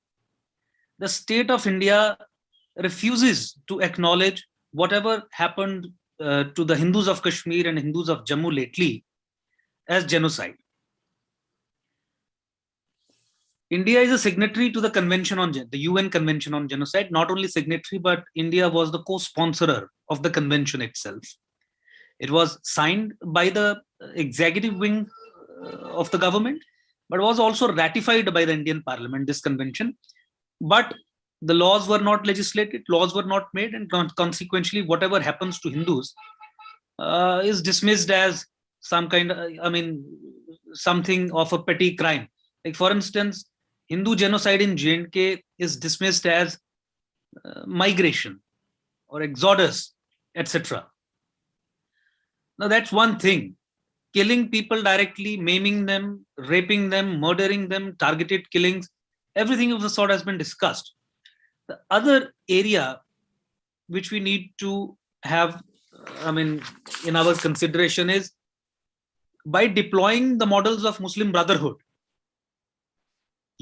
the state of India refuses to acknowledge whatever happened to the Hindus of Kashmir and Hindus of Jammu lately as genocide. India is a signatory to the Convention on the UN Convention on Genocide. Not only signatory, but India was the co-sponsorer of the convention itself. It was signed by the executive wing of the government, but was also ratified by the Indian Parliament, this convention. But the laws were not legislated, laws were not made, and consequently, whatever happens to Hindus is dismissed as some kind of, something of a petty crime. Like, for instance, Hindu genocide in J&K is dismissed as migration or exodus, etc. Now, that's one thing. Killing people directly, maiming them, raping them, murdering them, targeted killings, everything of the sort has been discussed. The other area which we need to have, in our consideration is, by deploying the models of Muslim Brotherhood,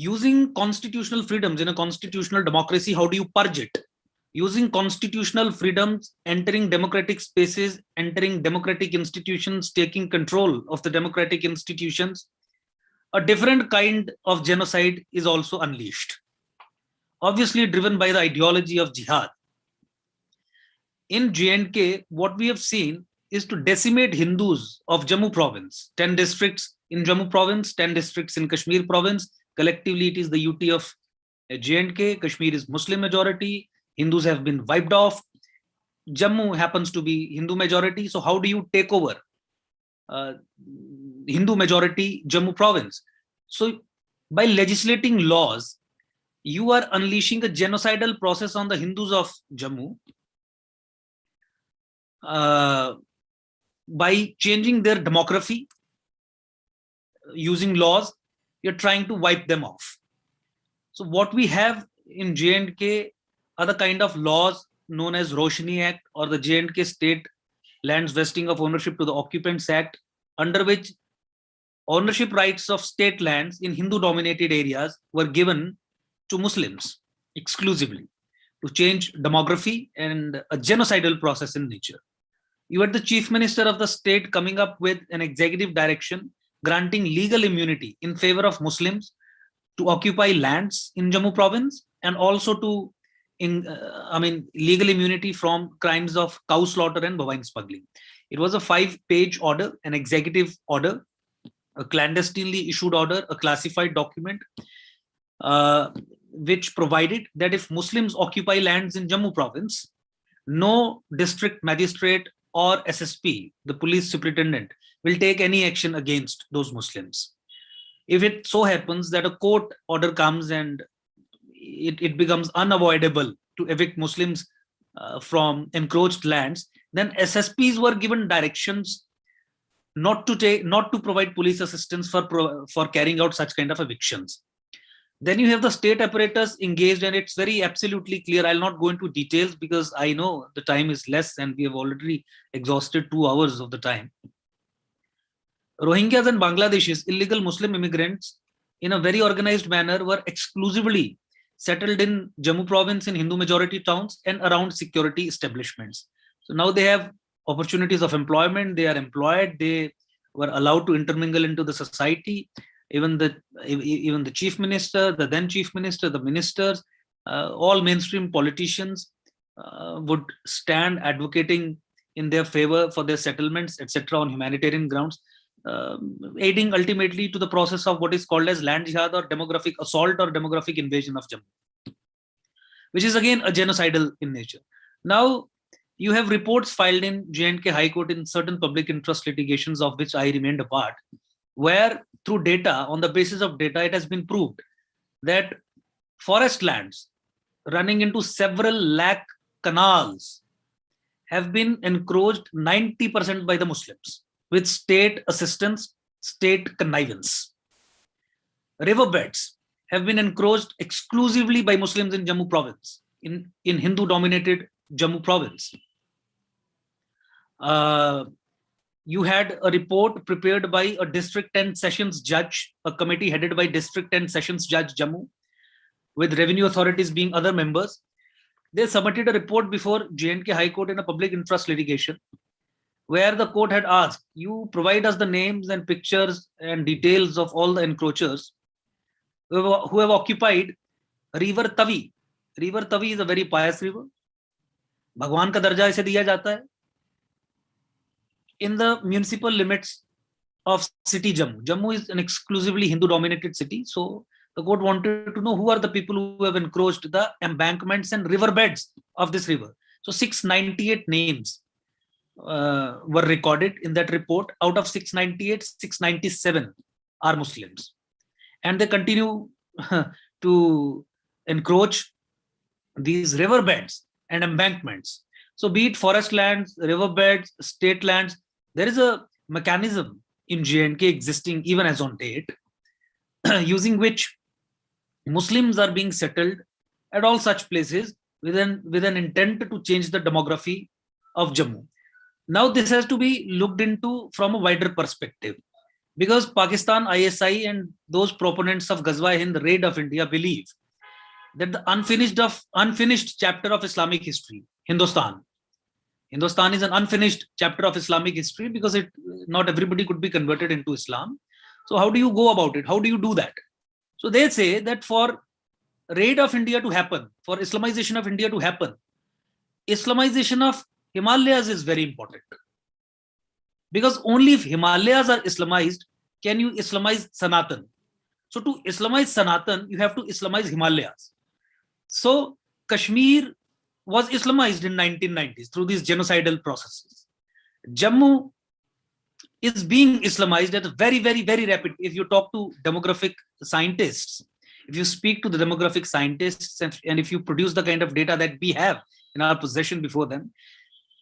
using constitutional freedoms in a constitutional democracy, how do you purge it? Using constitutional freedoms, entering democratic spaces, entering democratic institutions, taking control of the democratic institutions, a different kind of genocide is also unleashed. Obviously driven by the ideology of jihad. In J&K, what we have seen is to decimate Hindus of Jammu province, 10 districts in Jammu province, 10 districts in Kashmir province. Collectively, it is the UT of J&K. Kashmir is Muslim majority. Hindus have been wiped off. Jammu happens to be Hindu majority. So how do you take over Hindu majority Jammu province? So by legislating laws, you are unleashing a genocidal process on the Hindus of Jammu by changing their demography, using laws. You're trying to wipe them off. So what we have in J&K are the kind of laws known as Roshni Act or the J&K State Lands Vesting of Ownership to the Occupants Act, under which ownership rights of state lands in Hindu-dominated areas were given to Muslims exclusively to change demography and a genocidal process in nature. You had the chief minister of the state coming up with an executive direction granting legal immunity in favor of Muslims to occupy lands in Jammu province, and also to legal immunity from crimes of cow slaughter and bovine smuggling. It was a 5-page order, an executive order, a clandestinely issued order, a classified document, which provided that if Muslims occupy lands in Jammu province, no district magistrate or SSP, the police superintendent, will take any action against those Muslims. If it so happens that a court order comes and it becomes unavoidable to evict Muslims from encroached lands, then SSPs were given directions not to provide police assistance for carrying out such kind of evictions. Then you have the state apparatus engaged, and it's very absolutely clear. I'll not go into details because I know the time is less and we have already exhausted 2 hours of the time. Rohingyas and Bangladeshis, illegal Muslim immigrants, in a very organized manner, were exclusively settled in Jammu province in Hindu majority towns and around security establishments. So now they have opportunities of employment, they are employed, they were allowed to intermingle into the society. Even the chief minister, the then chief minister, the ministers, all mainstream politicians would stand advocating in their favor for their settlements, etc., on humanitarian grounds. aiding ultimately to the process of what is called as land jihad or demographic assault or demographic invasion of Jammu, which is again a genocidal in nature. Now, you have reports filed in J&K High Court in certain public interest litigations of which I remained a part, where through data, on the basis of data, it has been proved that forest lands running into several lakh canals have been encroached 90% by the Muslims with state assistance, state connivance. Riverbeds have been encroached exclusively by Muslims in Jammu province, in Hindu-dominated Jammu province. You had a report prepared by a District 10 Sessions Judge, a committee headed by District 10 Sessions Judge Jammu, with revenue authorities being other members. They submitted a report before J&K High Court in a public interest litigation, where the court had asked, you provide us the names and pictures and details of all the encroachers who have occupied River Tavi. River Tavi is a very pious river. Bhagwan ka darja ise diya jata hai. In the municipal limits of city Jammu. Jammu is an exclusively Hindu-dominated city. So the court wanted to know who are the people who have encroached the embankments and riverbeds of this river. So 698 names were recorded in that report. Out of 698, 697 are Muslims. And they continue to encroach these riverbeds and embankments. So be it forest lands, riverbeds, state lands, there is a mechanism in J&K existing even as on date, using which Muslims are being settled at all such places with an intent to change the demography of Jammu. Now this has to be looked into from a wider perspective, because Pakistan, ISI and those proponents of Ghazwa-e-Hind, raid of India believe that the unfinished chapter of Islamic history, Hindustan is an unfinished chapter of Islamic history, because not everybody could be converted into Islam. So how do you go about it? How do you do that? So they say that for raid of India to happen, for Islamization of India to happen, Islamization of Himalayas is very important. Because only if Himalayas are Islamized can you Islamize Sanatan. So to Islamize Sanatan, you have to Islamize Himalayas. So Kashmir was Islamized in 1990s through these genocidal processes. Jammu is being Islamized at a very, very, very rapid. If you talk to demographic scientists, if you speak to the demographic scientists, and if you produce the kind of data that we have in our possession before them,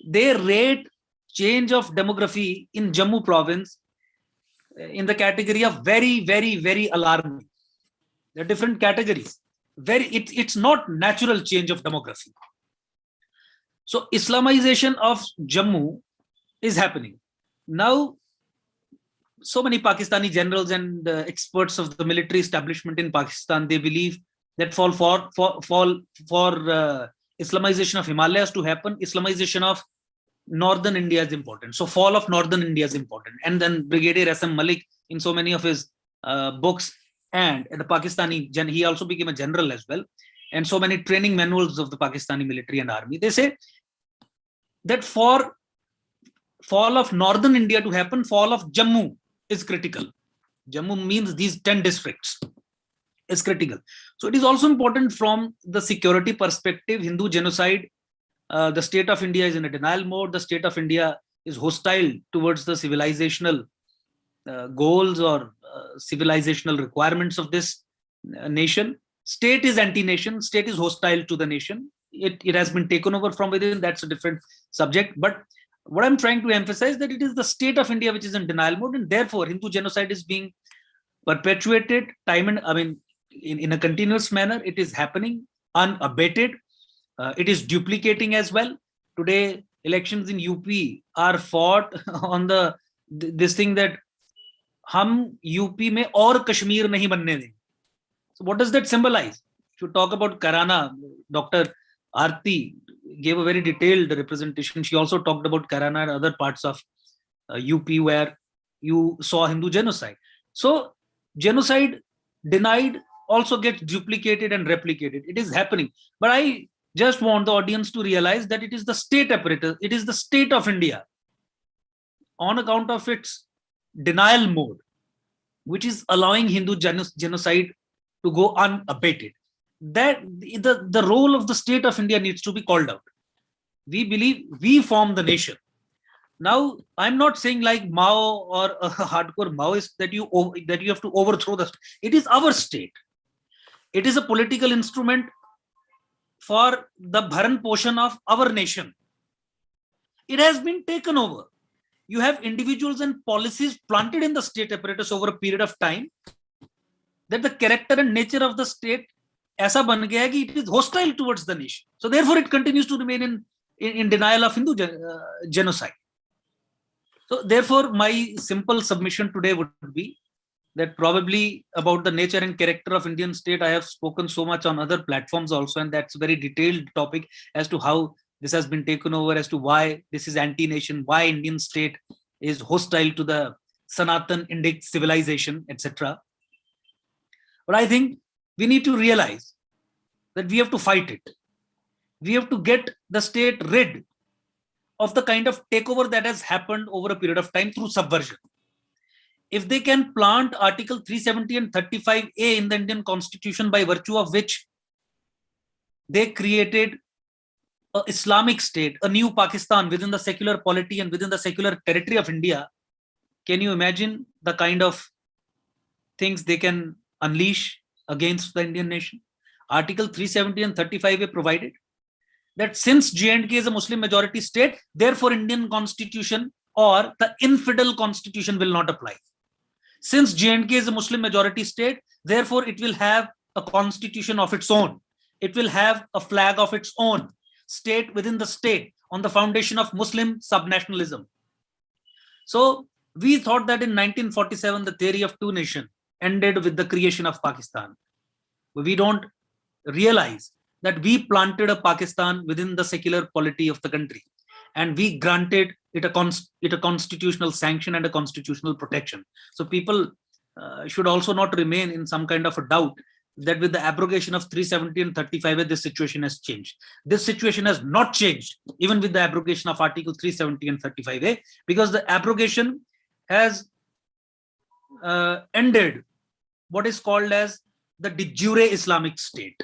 they rate change of demography in Jammu province in the category of very, very, very alarming. There are different categories. It's not natural change of demography. So Islamization of Jammu is happening. Now, so many Pakistani generals and experts of the military establishment in Pakistan, they believe that for Islamization of Himalayas to happen, Islamization of northern India is important. So fall of northern India is important. And then Brigadier S.M. Malik, in so many of his books, and the Pakistani, he also became a general as well, and so many training manuals of the Pakistani military and army, they say that for fall of northern India to happen, fall of Jammu is critical. Jammu means these 10 districts is critical. So it is also important from the security perspective. Hindu genocide, the state of India is in a denial mode. The state of India is hostile towards the civilizational goals or civilizational requirements of this nation. State is anti-nation. State is hostile to the nation. It has been taken over from within. That's a different subject. But what I'm trying to emphasize that it is the state of India which is in denial mode, and therefore Hindu genocide is being perpetuated in a continuous manner. It is happening unabated. It is duplicating as well. Today, elections in UP are fought on this thing that hum UP mein aur Kashmir nahi banne deenge. So what does that symbolize? If you talk about Karana, Dr. Aarti gave a very detailed representation. She also talked about Karana and other parts of UP where you saw Hindu genocide. So genocide denied also gets duplicated and replicated. It is happening. But I just want the audience to realize that it is the state apparatus, it is the state of India, on account of its denial mode, which is allowing Hindu genocide to go unabated. That the role of the state of India needs to be called out. We believe we form the nation. Now, I'm not saying like Mao or a hardcore Maoist that you have to overthrow the state. It is our state. It is a political instrument for the Bharan Poshan of our nation. It has been taken over. You have individuals and policies planted in the state apparatus over a period of time that the character and nature of the state aisa ban gaya hai ki it is hostile towards the nation. So therefore it continues to remain in denial of Hindu genocide. So therefore my simple submission today would be that probably about the nature and character of Indian state, I have spoken so much on other platforms also, and that's a very detailed topic as to how this has been taken over, as to why this is anti-nation, why Indian state is hostile to the Sanatan Indic civilization, etc. But I think we need to realize that we have to fight it. We have to get the state rid of the kind of takeover that has happened over a period of time through subversion. If they can plant Article 370 and 35A in the Indian Constitution, by virtue of which they created an Islamic state, a new Pakistan within the secular polity and within the secular territory of India, can you imagine the kind of things they can unleash against the Indian nation? Article 370 and 35A provided that since J&K is a Muslim majority state, therefore Indian constitution or the infidel constitution will not apply. Since J&K is a Muslim majority state, therefore it will have a constitution of its own. It will have a flag of its own, state within the state, on the foundation of Muslim subnationalism. So we thought that in 1947, the theory of two nations ended with the creation of Pakistan. But we don't realize that we planted a Pakistan within the secular polity of the country, and we granted it a constitutional sanction and a constitutional protection. So people should also not remain in some kind of a doubt that with the abrogation of 370 and 35A, this situation has changed. This situation has not changed, even with the abrogation of Article 370 and 35A, because the abrogation has ended what is called as the de jure Islamic state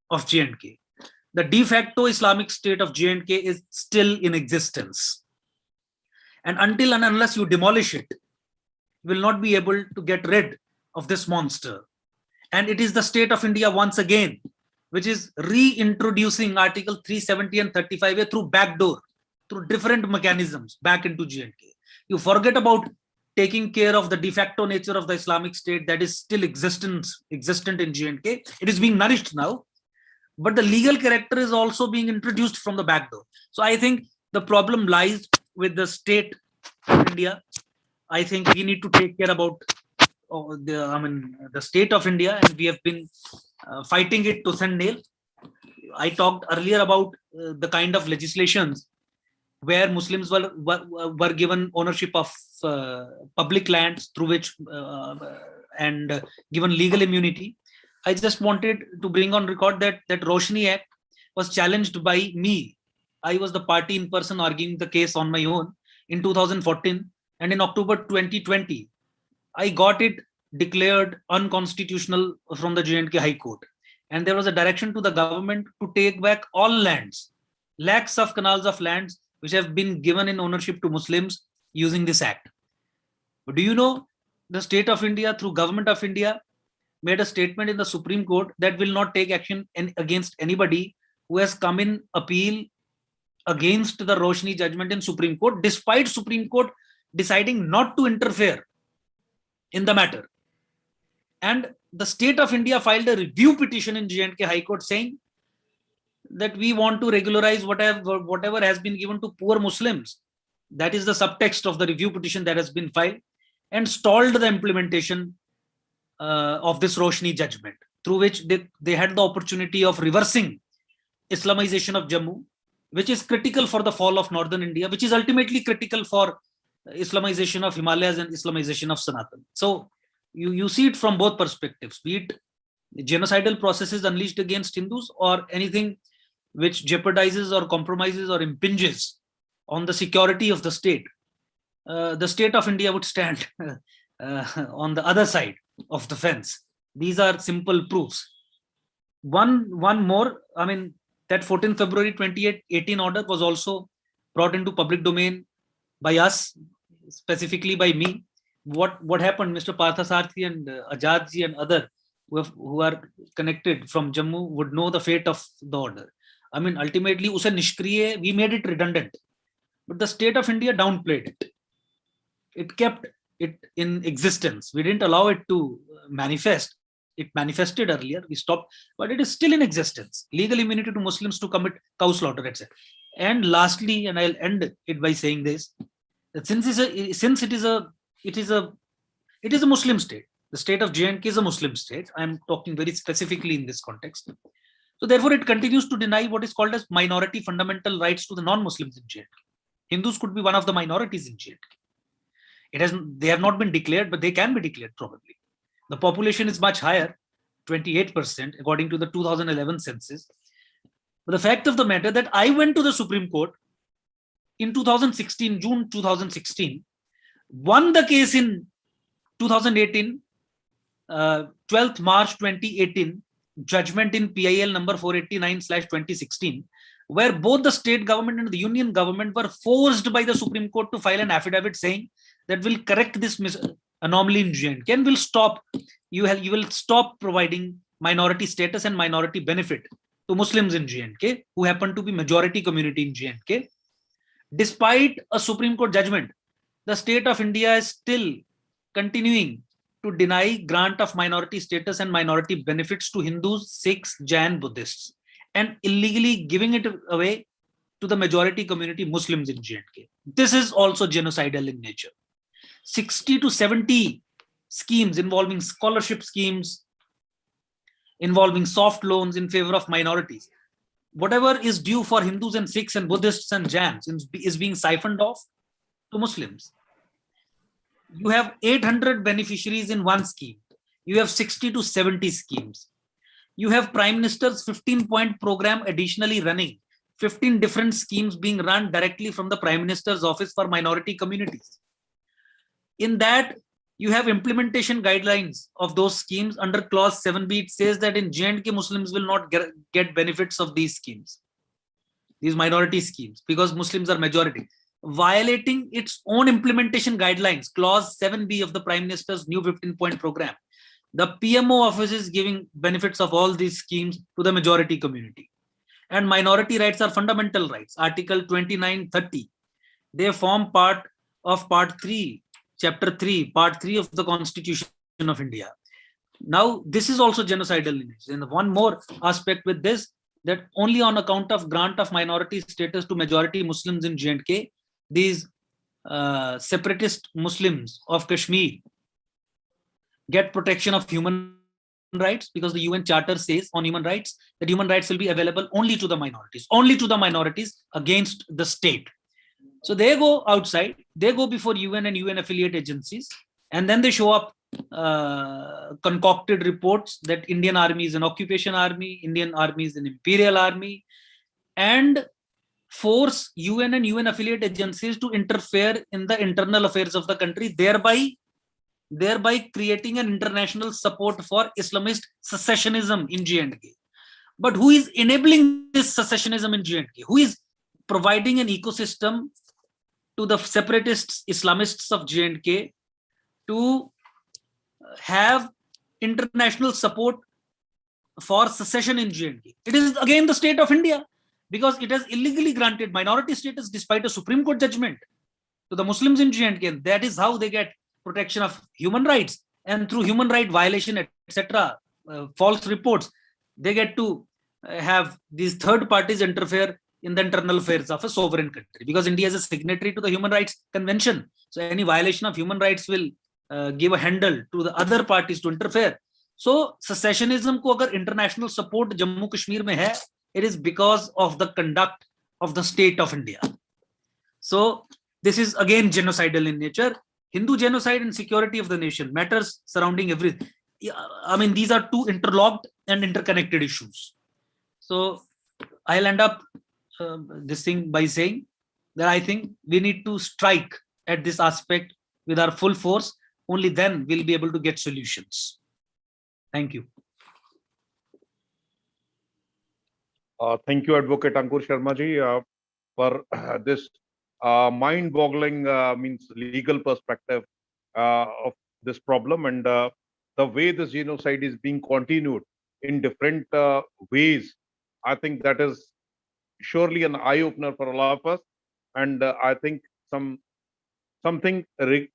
of J&K. The de facto Islamic state of J&K is still in existence. And until and unless you demolish it, you will not be able to get rid of this monster. And it is the state of India once again, which is reintroducing Article 370 and 35A through backdoor, through different mechanisms back into J&K. You forget about taking care of the de facto nature of the Islamic state that is still existent in J&K. It is being nourished now, but the legal character is also being introduced from the back door. So I think the problem lies with the state of India. I think we need to take care about the state of India, and we have been fighting it tooth and nail. I talked earlier about the kind of legislations where Muslims were given ownership of public lands through which and given legal immunity. I just wanted to bring on record that Roshni Act was challenged by me. I was the party in person arguing the case on my own in 2014, and in October 2020, I got it declared unconstitutional from the J&K High Court. And there was a direction to the government to take back all lands, lakhs of canals of lands which have been given in ownership to Muslims using this act. But do you know, the state of India through government of India made a statement in the Supreme Court that will not take action against anybody who has come in appeal against the Roshni judgment in Supreme Court, despite Supreme Court deciding not to interfere in the matter. And the state of India filed a review petition in J&K High Court saying that we want to regularize whatever has been given to poor Muslims. That is the subtext of the review petition that has been filed, and stalled the implementation of this Roshni judgment, through which they had the opportunity of reversing Islamization of Jammu, which is critical for the fall of northern India, which is ultimately critical for Islamization of Himalayas and Islamization of Sanatan. So you see it from both perspectives, be it genocidal processes unleashed against Hindus or anything which jeopardizes or compromises or impinges on the security of the state. the state of India would stand on the other side of the fence. These are simple proofs. One more, I mean, that 14th February 2018 order was also brought into public domain by us, specifically by me. What happened? Mr. Parthasarthi and Ajadji and other who are connected from Jammu would know the fate of the order. I mean, ultimately, use nishkriya, we made it redundant, but the state of India downplayed it. It kept it in existence. We didn't allow it to manifest. It manifested earlier. We stopped, but it is still in existence. Legal immunity to Muslims to commit cow slaughter, etc. And lastly, and I'll end it by saying this: that since it is a Muslim state, the state of J&K is a Muslim state. I'm talking very specifically in this context. So therefore, it continues to deny what is called as minority fundamental rights to the non-Muslims in J&K. Hindus could be one of the minorities in J&K. They have not been declared, but they can be declared probably. The population is much higher, 28%, according to the 2011 census. But the fact of the matter that I went to the Supreme Court in 2016, June 2016, won the case in 2018, 12th March 2018, judgment in PIL number 489/2016, where both the state government and the union government were forced by the Supreme Court to file an affidavit saying that will correct this anomaly in J&K and will stop, you will stop providing minority status and minority benefit to Muslims in J&K who happen to be majority community in J&K. Despite a Supreme Court judgment, the state of India is still continuing to deny grant of minority status and minority benefits to Hindus, Sikhs, Jain, Buddhists, and illegally giving it away to the majority community Muslims in J&K. This is also genocidal in nature. 60 to 70 schemes involving scholarship schemes, involving soft loans in favor of minorities. Whatever is due for Hindus and Sikhs and Buddhists and Jains is being siphoned off to Muslims. You have 800 beneficiaries in one scheme. You have 60 to 70 schemes. You have Prime Minister's 15-point program additionally running, 15 different schemes being run directly from the Prime Minister's office for minority communities. In that, you have implementation guidelines of those schemes. Under clause 7b, it says that in J&K, Muslims will not get benefits of these schemes, these minority schemes, because Muslims are majority, violating its own implementation guidelines, clause 7b of the Prime Minister's new 15-point program. The PMO office is giving benefits of all these schemes to the majority community. And minority rights are fundamental rights, Article 2930. They form part of Part 3, Chapter 3, Part 3 of the Constitution of India. Now, this is also genocidal in nature. And one more aspect with this, that only on account of grant of minority status to majority Muslims in J&K, these separatist Muslims of Kashmir get protection of human rights, because the UN Charter says on human rights that human rights will be available only to the minorities against the state. So they go outside, they go before UN and UN affiliate agencies, and then they show up concocted reports that Indian Army is an occupation army, Indian Army is an imperial army, and force UN and UN affiliate agencies to interfere in the internal affairs of the country, thereby creating an international support for Islamist secessionism in J&K. But who is enabling this secessionism in J&K? Who is providing an ecosystem to the separatists, Islamists of J&K to have international support for secession in J&K? It is again the state of India, because it has illegally granted minority status despite a Supreme Court judgment to the Muslims in J&K. And that is how they get protection of human rights, and through human right violation, etc., false reports, they get to have these third parties interfere in the internal affairs of a sovereign country, because India is a signatory to the Human Rights Convention. So any violation of human rights will give a handle to the other parties to interfere. So secessionism ko agar international support Jammu Kashmir mein hai, it is because of the conduct of the state of India. So this is again genocidal in nature. Hindu genocide and security of the nation, matters surrounding everything. I mean, these are two interlocked and interconnected issues. So I'll end up this thing by saying that I think we need to strike at this aspect with our full force, only then we'll be able to get solutions. Thank you. Thank you, Advocate Ankur Sharma ji, for this mind-boggling means legal perspective of this problem, and the way this genocide is being continued in different ways. I think that is surely an eye-opener for all of us, and I think something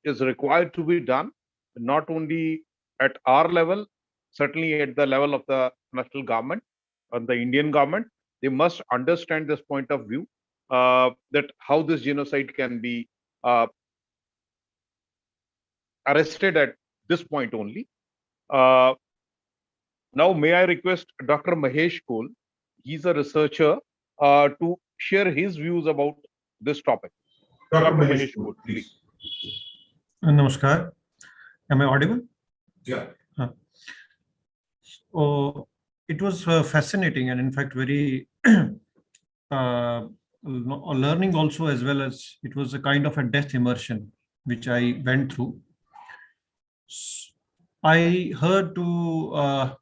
is required to be done, not only at our level, certainly at the level of the national government and the Indian government. They must understand this point of view, that how this genocide can be arrested at this point only. Now, may I request Dr. Mahesh Kol, he's a researcher, to share his views about this topic. Dr. Mahesh Kol, please. Namaskar. Am I audible? Yeah. So it was fascinating and in fact very learning also, as well as it was a kind of a death immersion which I went through. I heard to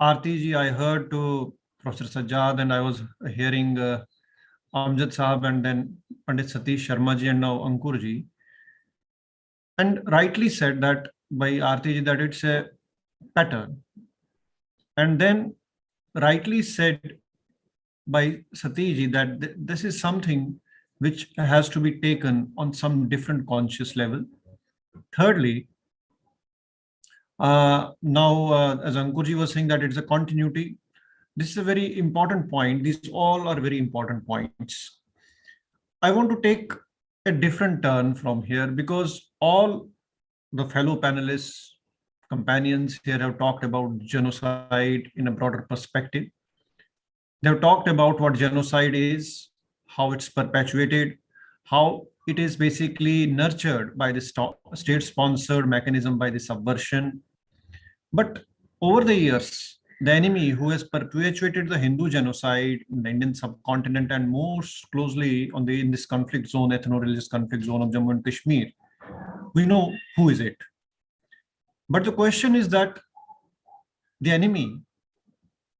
RTG, I heard to Professor Sajjad, and I was hearing Amjad Sahab and then Pandit Satish Sharma ji and now Ankur ji. And rightly said that by RTG that it's a pattern. And then rightly said by Satiji that this is something which has to be taken on some different conscious level. Thirdly, now as Ankurji was saying that it's a continuity, this is a very important point. These all are very important points. I want to take a different turn from here because all the fellow panelists, companions here have talked about genocide in a broader perspective. They've talked about what genocide is, how it's perpetuated, how it is basically nurtured by the state-sponsored mechanism by the subversion. But over the years, the enemy who has perpetuated the Hindu genocide in the Indian subcontinent and most closely in this conflict zone, ethno-religious conflict zone of Jammu and Kashmir, we know who is it. But the question is that the enemy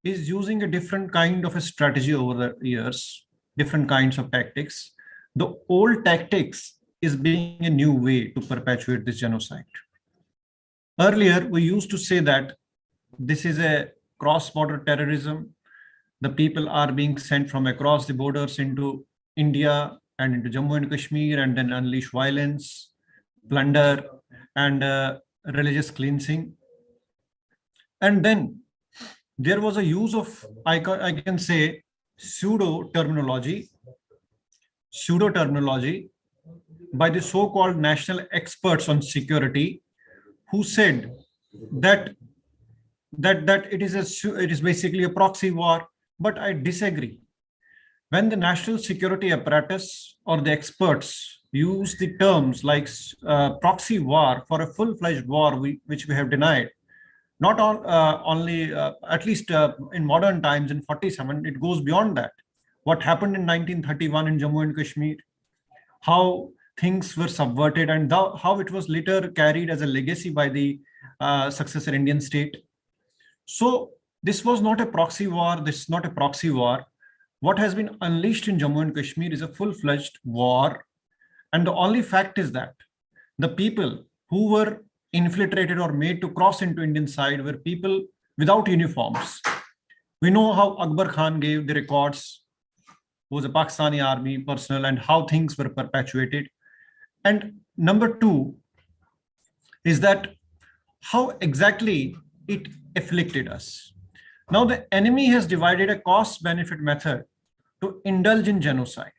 is using a different kind of a strategy over the years, different kinds of tactics. The old tactics is being a new way to perpetuate this genocide. Earlier, we used to say that this is a cross-border terrorism. The people are being sent from across the borders into India and into Jammu and Kashmir and then unleash violence, plunder, and religious cleansing. And then there was a use of, I can say, pseudo terminology by the so-called national experts on security, who said that it is basically a proxy war. But I disagree. When the national security apparatus or the experts use the terms like proxy war for a full-fledged war, which we have denied, not only, at least in modern times in 47, it goes beyond that. What happened in 1931 in Jammu and Kashmir, how things were subverted and how it was later carried as a legacy by the successor Indian state. So this was not a proxy war. This is not a proxy war. What has been unleashed in Jammu and Kashmir is a full-fledged war. And the only fact is that the people who were infiltrated or made to cross into Indian side were people without uniforms. We know how Akbar Khan gave the records, who was a Pakistani army personnel, and how things were perpetuated. And number two is that how exactly it afflicted us. Now the enemy has divided a cost-benefit method to indulge in genocide.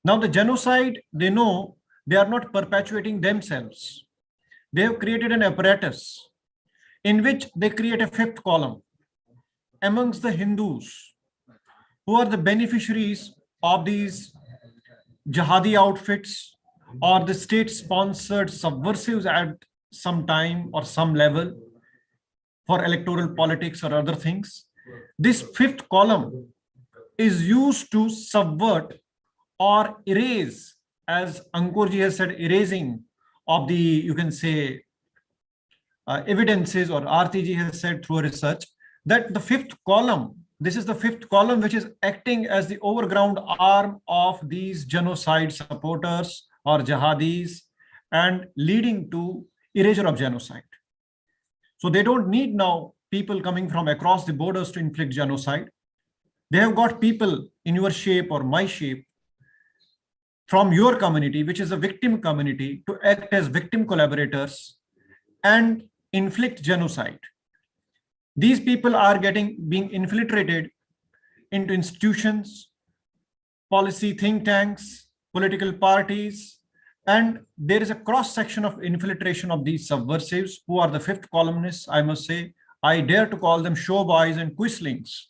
Now the genocide, they know they are not perpetuating themselves. They have created an apparatus in which they create a fifth column amongst the Hindus who are the beneficiaries of these jihadi outfits or the state-sponsored subversives at some time or some level for electoral politics or other things. This fifth column is used to subvert or erase as Ankurji has said, erasing of the, you can say, evidences, or RTG has said through research, that the fifth column, this is the fifth column which is acting as the overground arm of these genocide supporters or jihadis and leading to erasure of genocide. So they don't need now people coming from across the borders to inflict genocide. They have got people in your shape or my shape from your community, which is a victim community, to act as victim collaborators and inflict genocide. These people are being infiltrated into institutions, policy think tanks, political parties, and there is a cross-section of infiltration of these subversives who are the fifth columnists, I must say. I dare to call them show boys and quislings,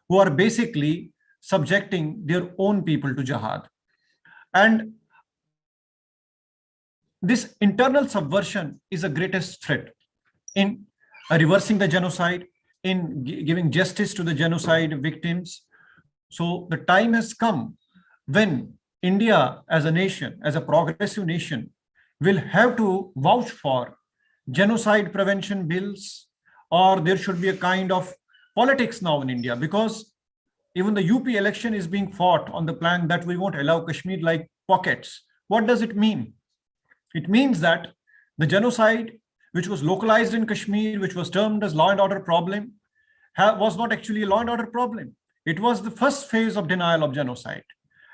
who are basically subjecting their own people to jihad. And this internal subversion is the greatest threat in reversing the genocide, in giving justice to the genocide victims. So the time has come when India as a nation, as a progressive nation, will have to vouch for genocide prevention bills, or there should be a kind of politics now in India, because even the UP election is being fought on the plan that we won't allow Kashmir-like pockets. What does it mean? It means that the genocide, which was localized in Kashmir, which was termed as law and order problem, was not actually a law and order problem. It was the first phase of denial of genocide.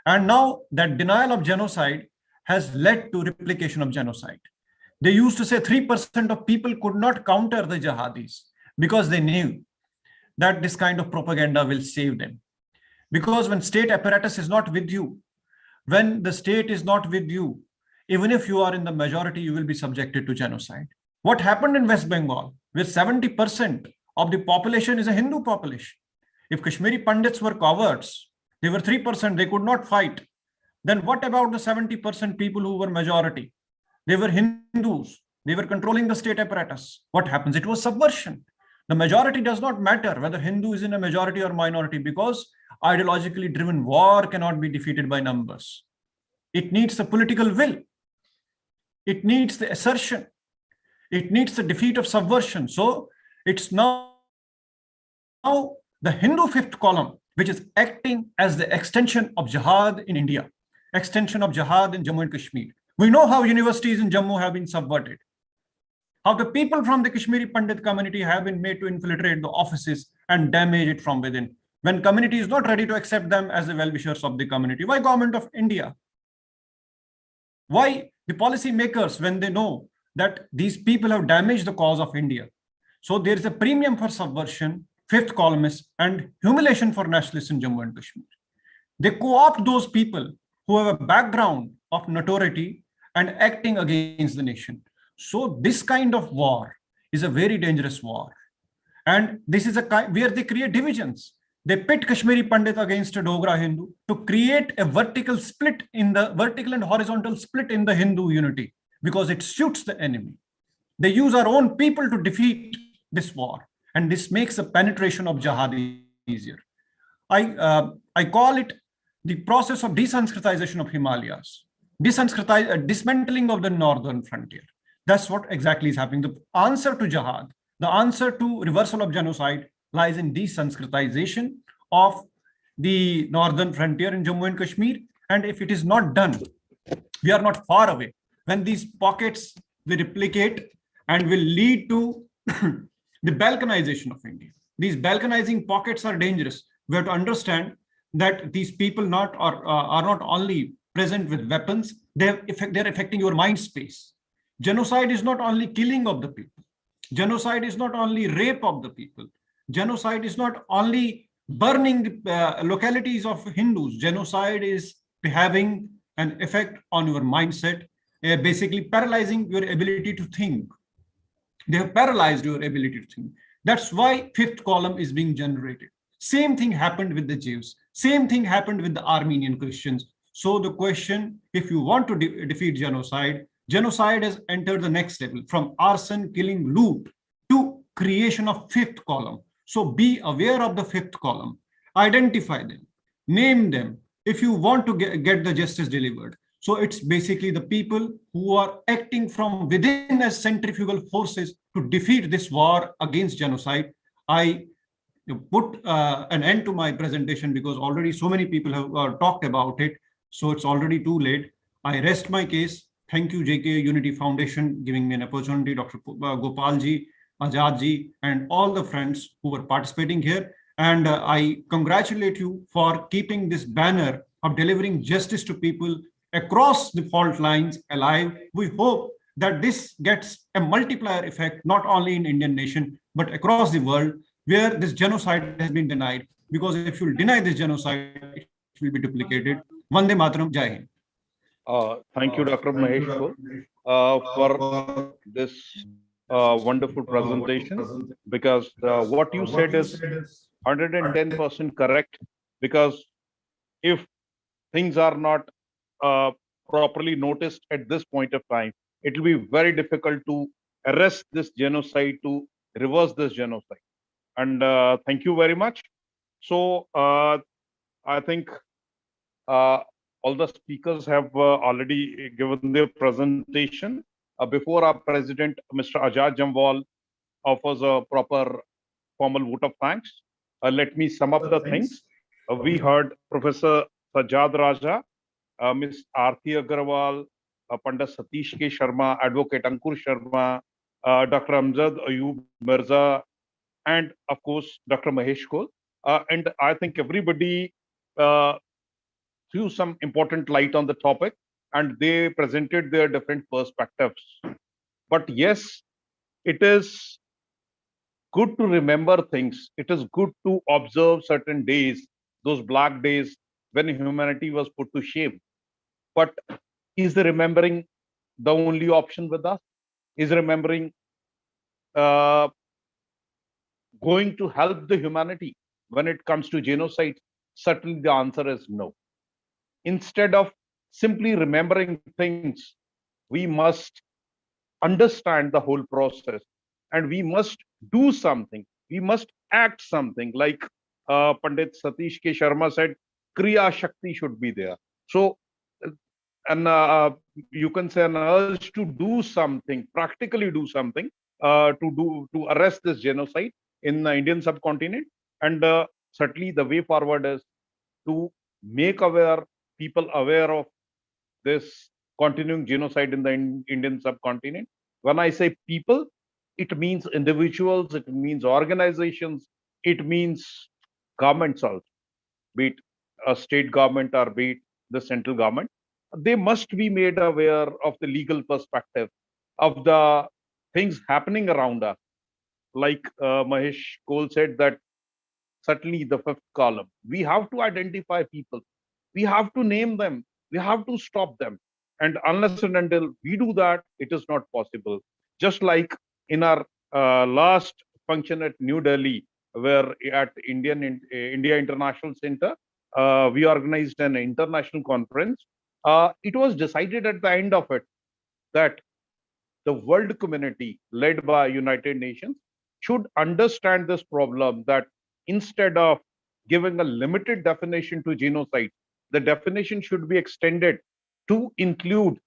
And now that denial of genocide has led to replication of genocide. They used to say 3% of people could not counter the jihadis because they knew that this kind of propaganda will save them. Because when state apparatus is not with you, when the state is not with you, even if you are in the majority, you will be subjected to genocide. What happened in West Bengal, where 70% of the population is a Hindu population? If Kashmiri Pandits were cowards, they were 3%, they could not fight. Then what about the 70% people who were majority? They were Hindus. They were controlling the state apparatus. What happens? It was subversion. The majority does not matter whether Hindu is in a majority or minority, because ideologically driven war cannot be defeated by numbers. It needs the political will. It needs the assertion. It needs the defeat of subversion. So it's now the Hindu fifth column, which is acting as the extension of jihad in India, extension of jihad in Jammu and Kashmir. We know how universities in Jammu have been subverted, how the people from the Kashmiri Pandit community have been made to infiltrate the offices and damage it from within. When community is not ready to accept them as the well-wishers of the community, why government of India? Why the policy makers, when they know that these people have damaged the cause of India? So there is a premium for subversion, fifth columnists, and humiliation for nationalists in Jammu and Kashmir. They co-opt those people who have a background of notoriety and acting against the nation. So this kind of war is a very dangerous war. And this is a kind where they create divisions. They pit Kashmiri Pandit against a Dogra Hindu to create a vertical split in the vertical and horizontal split in the Hindu unity, because it suits the enemy. They use our own people to defeat this war. And this makes the penetration of jihad easier. I call it the process of desanskritization of Himalayas, dismantling of the northern frontier. That's what exactly is happening. The answer to jihad, the answer to reversal of genocide lies in desanskritization of the northern frontier in Jammu and Kashmir. And if it is not done, we are not far away. When these pockets will replicate and will lead to the balkanization of India. These balkanizing pockets are dangerous. We have to understand that these people are not only present with weapons, they're affecting your mind space. Genocide is not only killing of the people. Genocide is not only rape of the people. Genocide is not only burning the localities of Hindus. Genocide is having an effect on your mindset, basically paralyzing your ability to think. They have paralyzed your ability to think. That's why fifth column is being generated. Same thing happened with the Jews. Same thing happened with the Armenian Christians. So the question, if you want to defeat genocide, genocide has entered the next level, from arson, killing, loot, to creation of fifth column. So be aware of the fifth column. Identify them. Name them if you want to get the justice delivered. So it's basically the people who are acting from within as centrifugal forces to defeat this war against genocide. I put an end to my presentation because already so many people have talked about it. So it's already too late. I rest my case. Thank you, JK Unity Foundation, giving me an opportunity, Dr. Gopalji, Ajadji, and all the friends who were participating here. And I congratulate you for keeping this banner of delivering justice to people across the fault lines alive. We hope that this gets a multiplier effect, not only in Indian nation, but across the world, where this genocide has been denied. Because if you deny this genocide, it will be duplicated. Vande Mataram, Jai Hind. Thank you, Dr. Mahesh Kaur, for this wonderful presentation, because what you said is 110% correct, because if things are not properly noticed at this point of time, it will be very difficult to arrest this genocide, to reverse this genocide. And thank you very much. So I think all the speakers have already given their presentation. Before our president, Mr. Ajad Jamwal, offers a proper formal vote of thanks, let me sum up the things. We heard Professor Sajjad Raja, Ms. Aarti Agarwal, Pandit Satish K. Sharma, Advocate Ankur Sharma, Dr. Amjad Ayub Mirza, and of course, Dr. Mahesh Kaur. And I think everybody threw some important light on the topic, and they presented their different perspectives. But yes, it is good to remember things. It is good to observe certain days, those black days when humanity was put to shame. But is the remembering the only option with us? Is remembering going to help the humanity when it comes to genocide? Certainly the answer is no. Instead of simply remembering things, we must understand the whole process, and we must do something. We must act something. Like Pandit Satish K. Sharma said, Kriya Shakti should be there. So, and you can say an urge to do something, practically do something to arrest this genocide in the Indian subcontinent. And certainly the way forward is to make people aware of this continuing genocide in the Indian subcontinent. When I say people, it means individuals, it means organizations, it means governments also, be it a state government or be it the central government. They must be made aware of the legal perspective, of the things happening around us. Like Mahesh Kaur said, that certainly the fifth column, we have to identify people, we have to name them, we have to stop them. And unless and until we do that, it is not possible. Just like in our last function at New Delhi, where at India International Center, we organized an international conference. It was decided at the end of it that the world community led by United Nations should understand this problem, that instead of giving a limited definition to genocide, the definition should be extended to include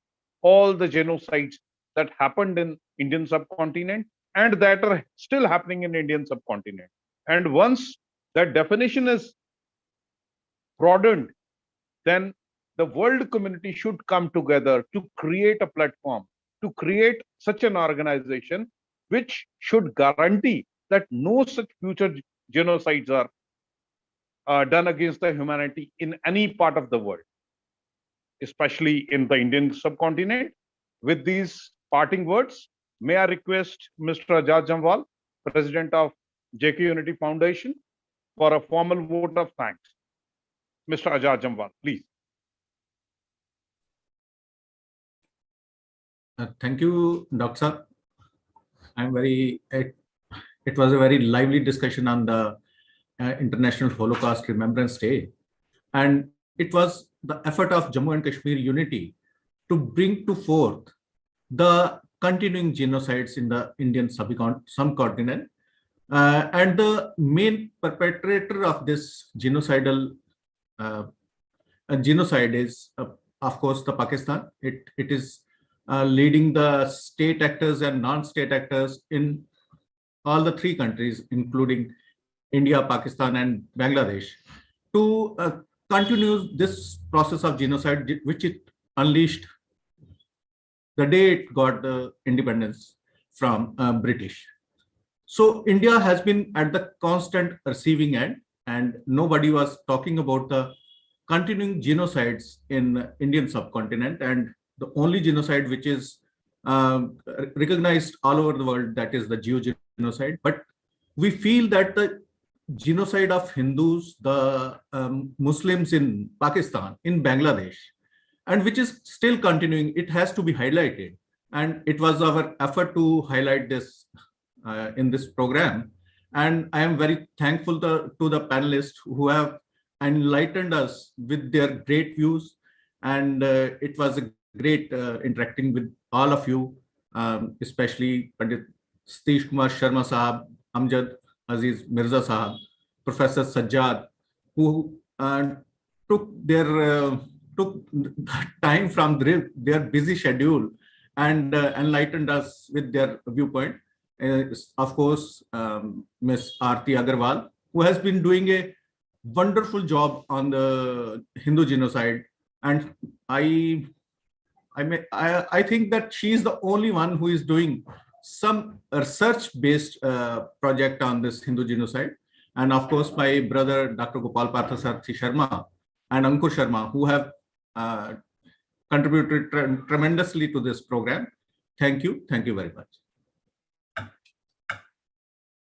all the genocides that happened in Indian subcontinent and that are still happening in Indian subcontinent. And once that definition is broadened, then the world community should come together to create a platform, to create such an organization which should guarantee that no such future genocides are done against the humanity in any part of the world, especially in the Indian subcontinent. With these parting words, may I request Mr. Ajad Jamwal, President of JK Unity Foundation, for a formal vote of thanks. Mr. Ajad Jamwal, please. Thank you, Dr. It was a very lively discussion on the International Holocaust Remembrance Day. And it was the effort of Jammu and Kashmir unity to bring to forth the continuing genocides in the Indian subcontinent. And the main perpetrator of this genocide is of course, the Pakistan. It is leading the state actors and non-state actors in all the three countries, including India, Pakistan, and Bangladesh, to continue this process of genocide, which it unleashed the day it got the independence from British. So India has been at the constant receiving end, and nobody was talking about the continuing genocides in Indian subcontinent, and the only genocide which is recognized all over the world, that is the genocide. But we feel that the genocide of Hindus, the Muslims in Pakistan, in Bangladesh, and which is still continuing, it has to be highlighted. And it was our effort to highlight this in this program. And I am very thankful to the panelists who have enlightened us with their great views. And it was a great interacting with all of you, especially Pandit Satish Kumar Sharma Sahab, Amjad Aziz Mirza Sahab, Professor Sajjad, who took time from their busy schedule and enlightened us with their viewpoint. Of course, Ms. Aarti Agarwal, who has been doing a wonderful job on the Hindu genocide, and I think that she is the only one who is doing some research-based project on this Hindu genocide. And of course, my brother, Dr. Gopal Parthasarathi Sharma and Ankur Sharma, who have contributed tremendously to this program. Thank you very much.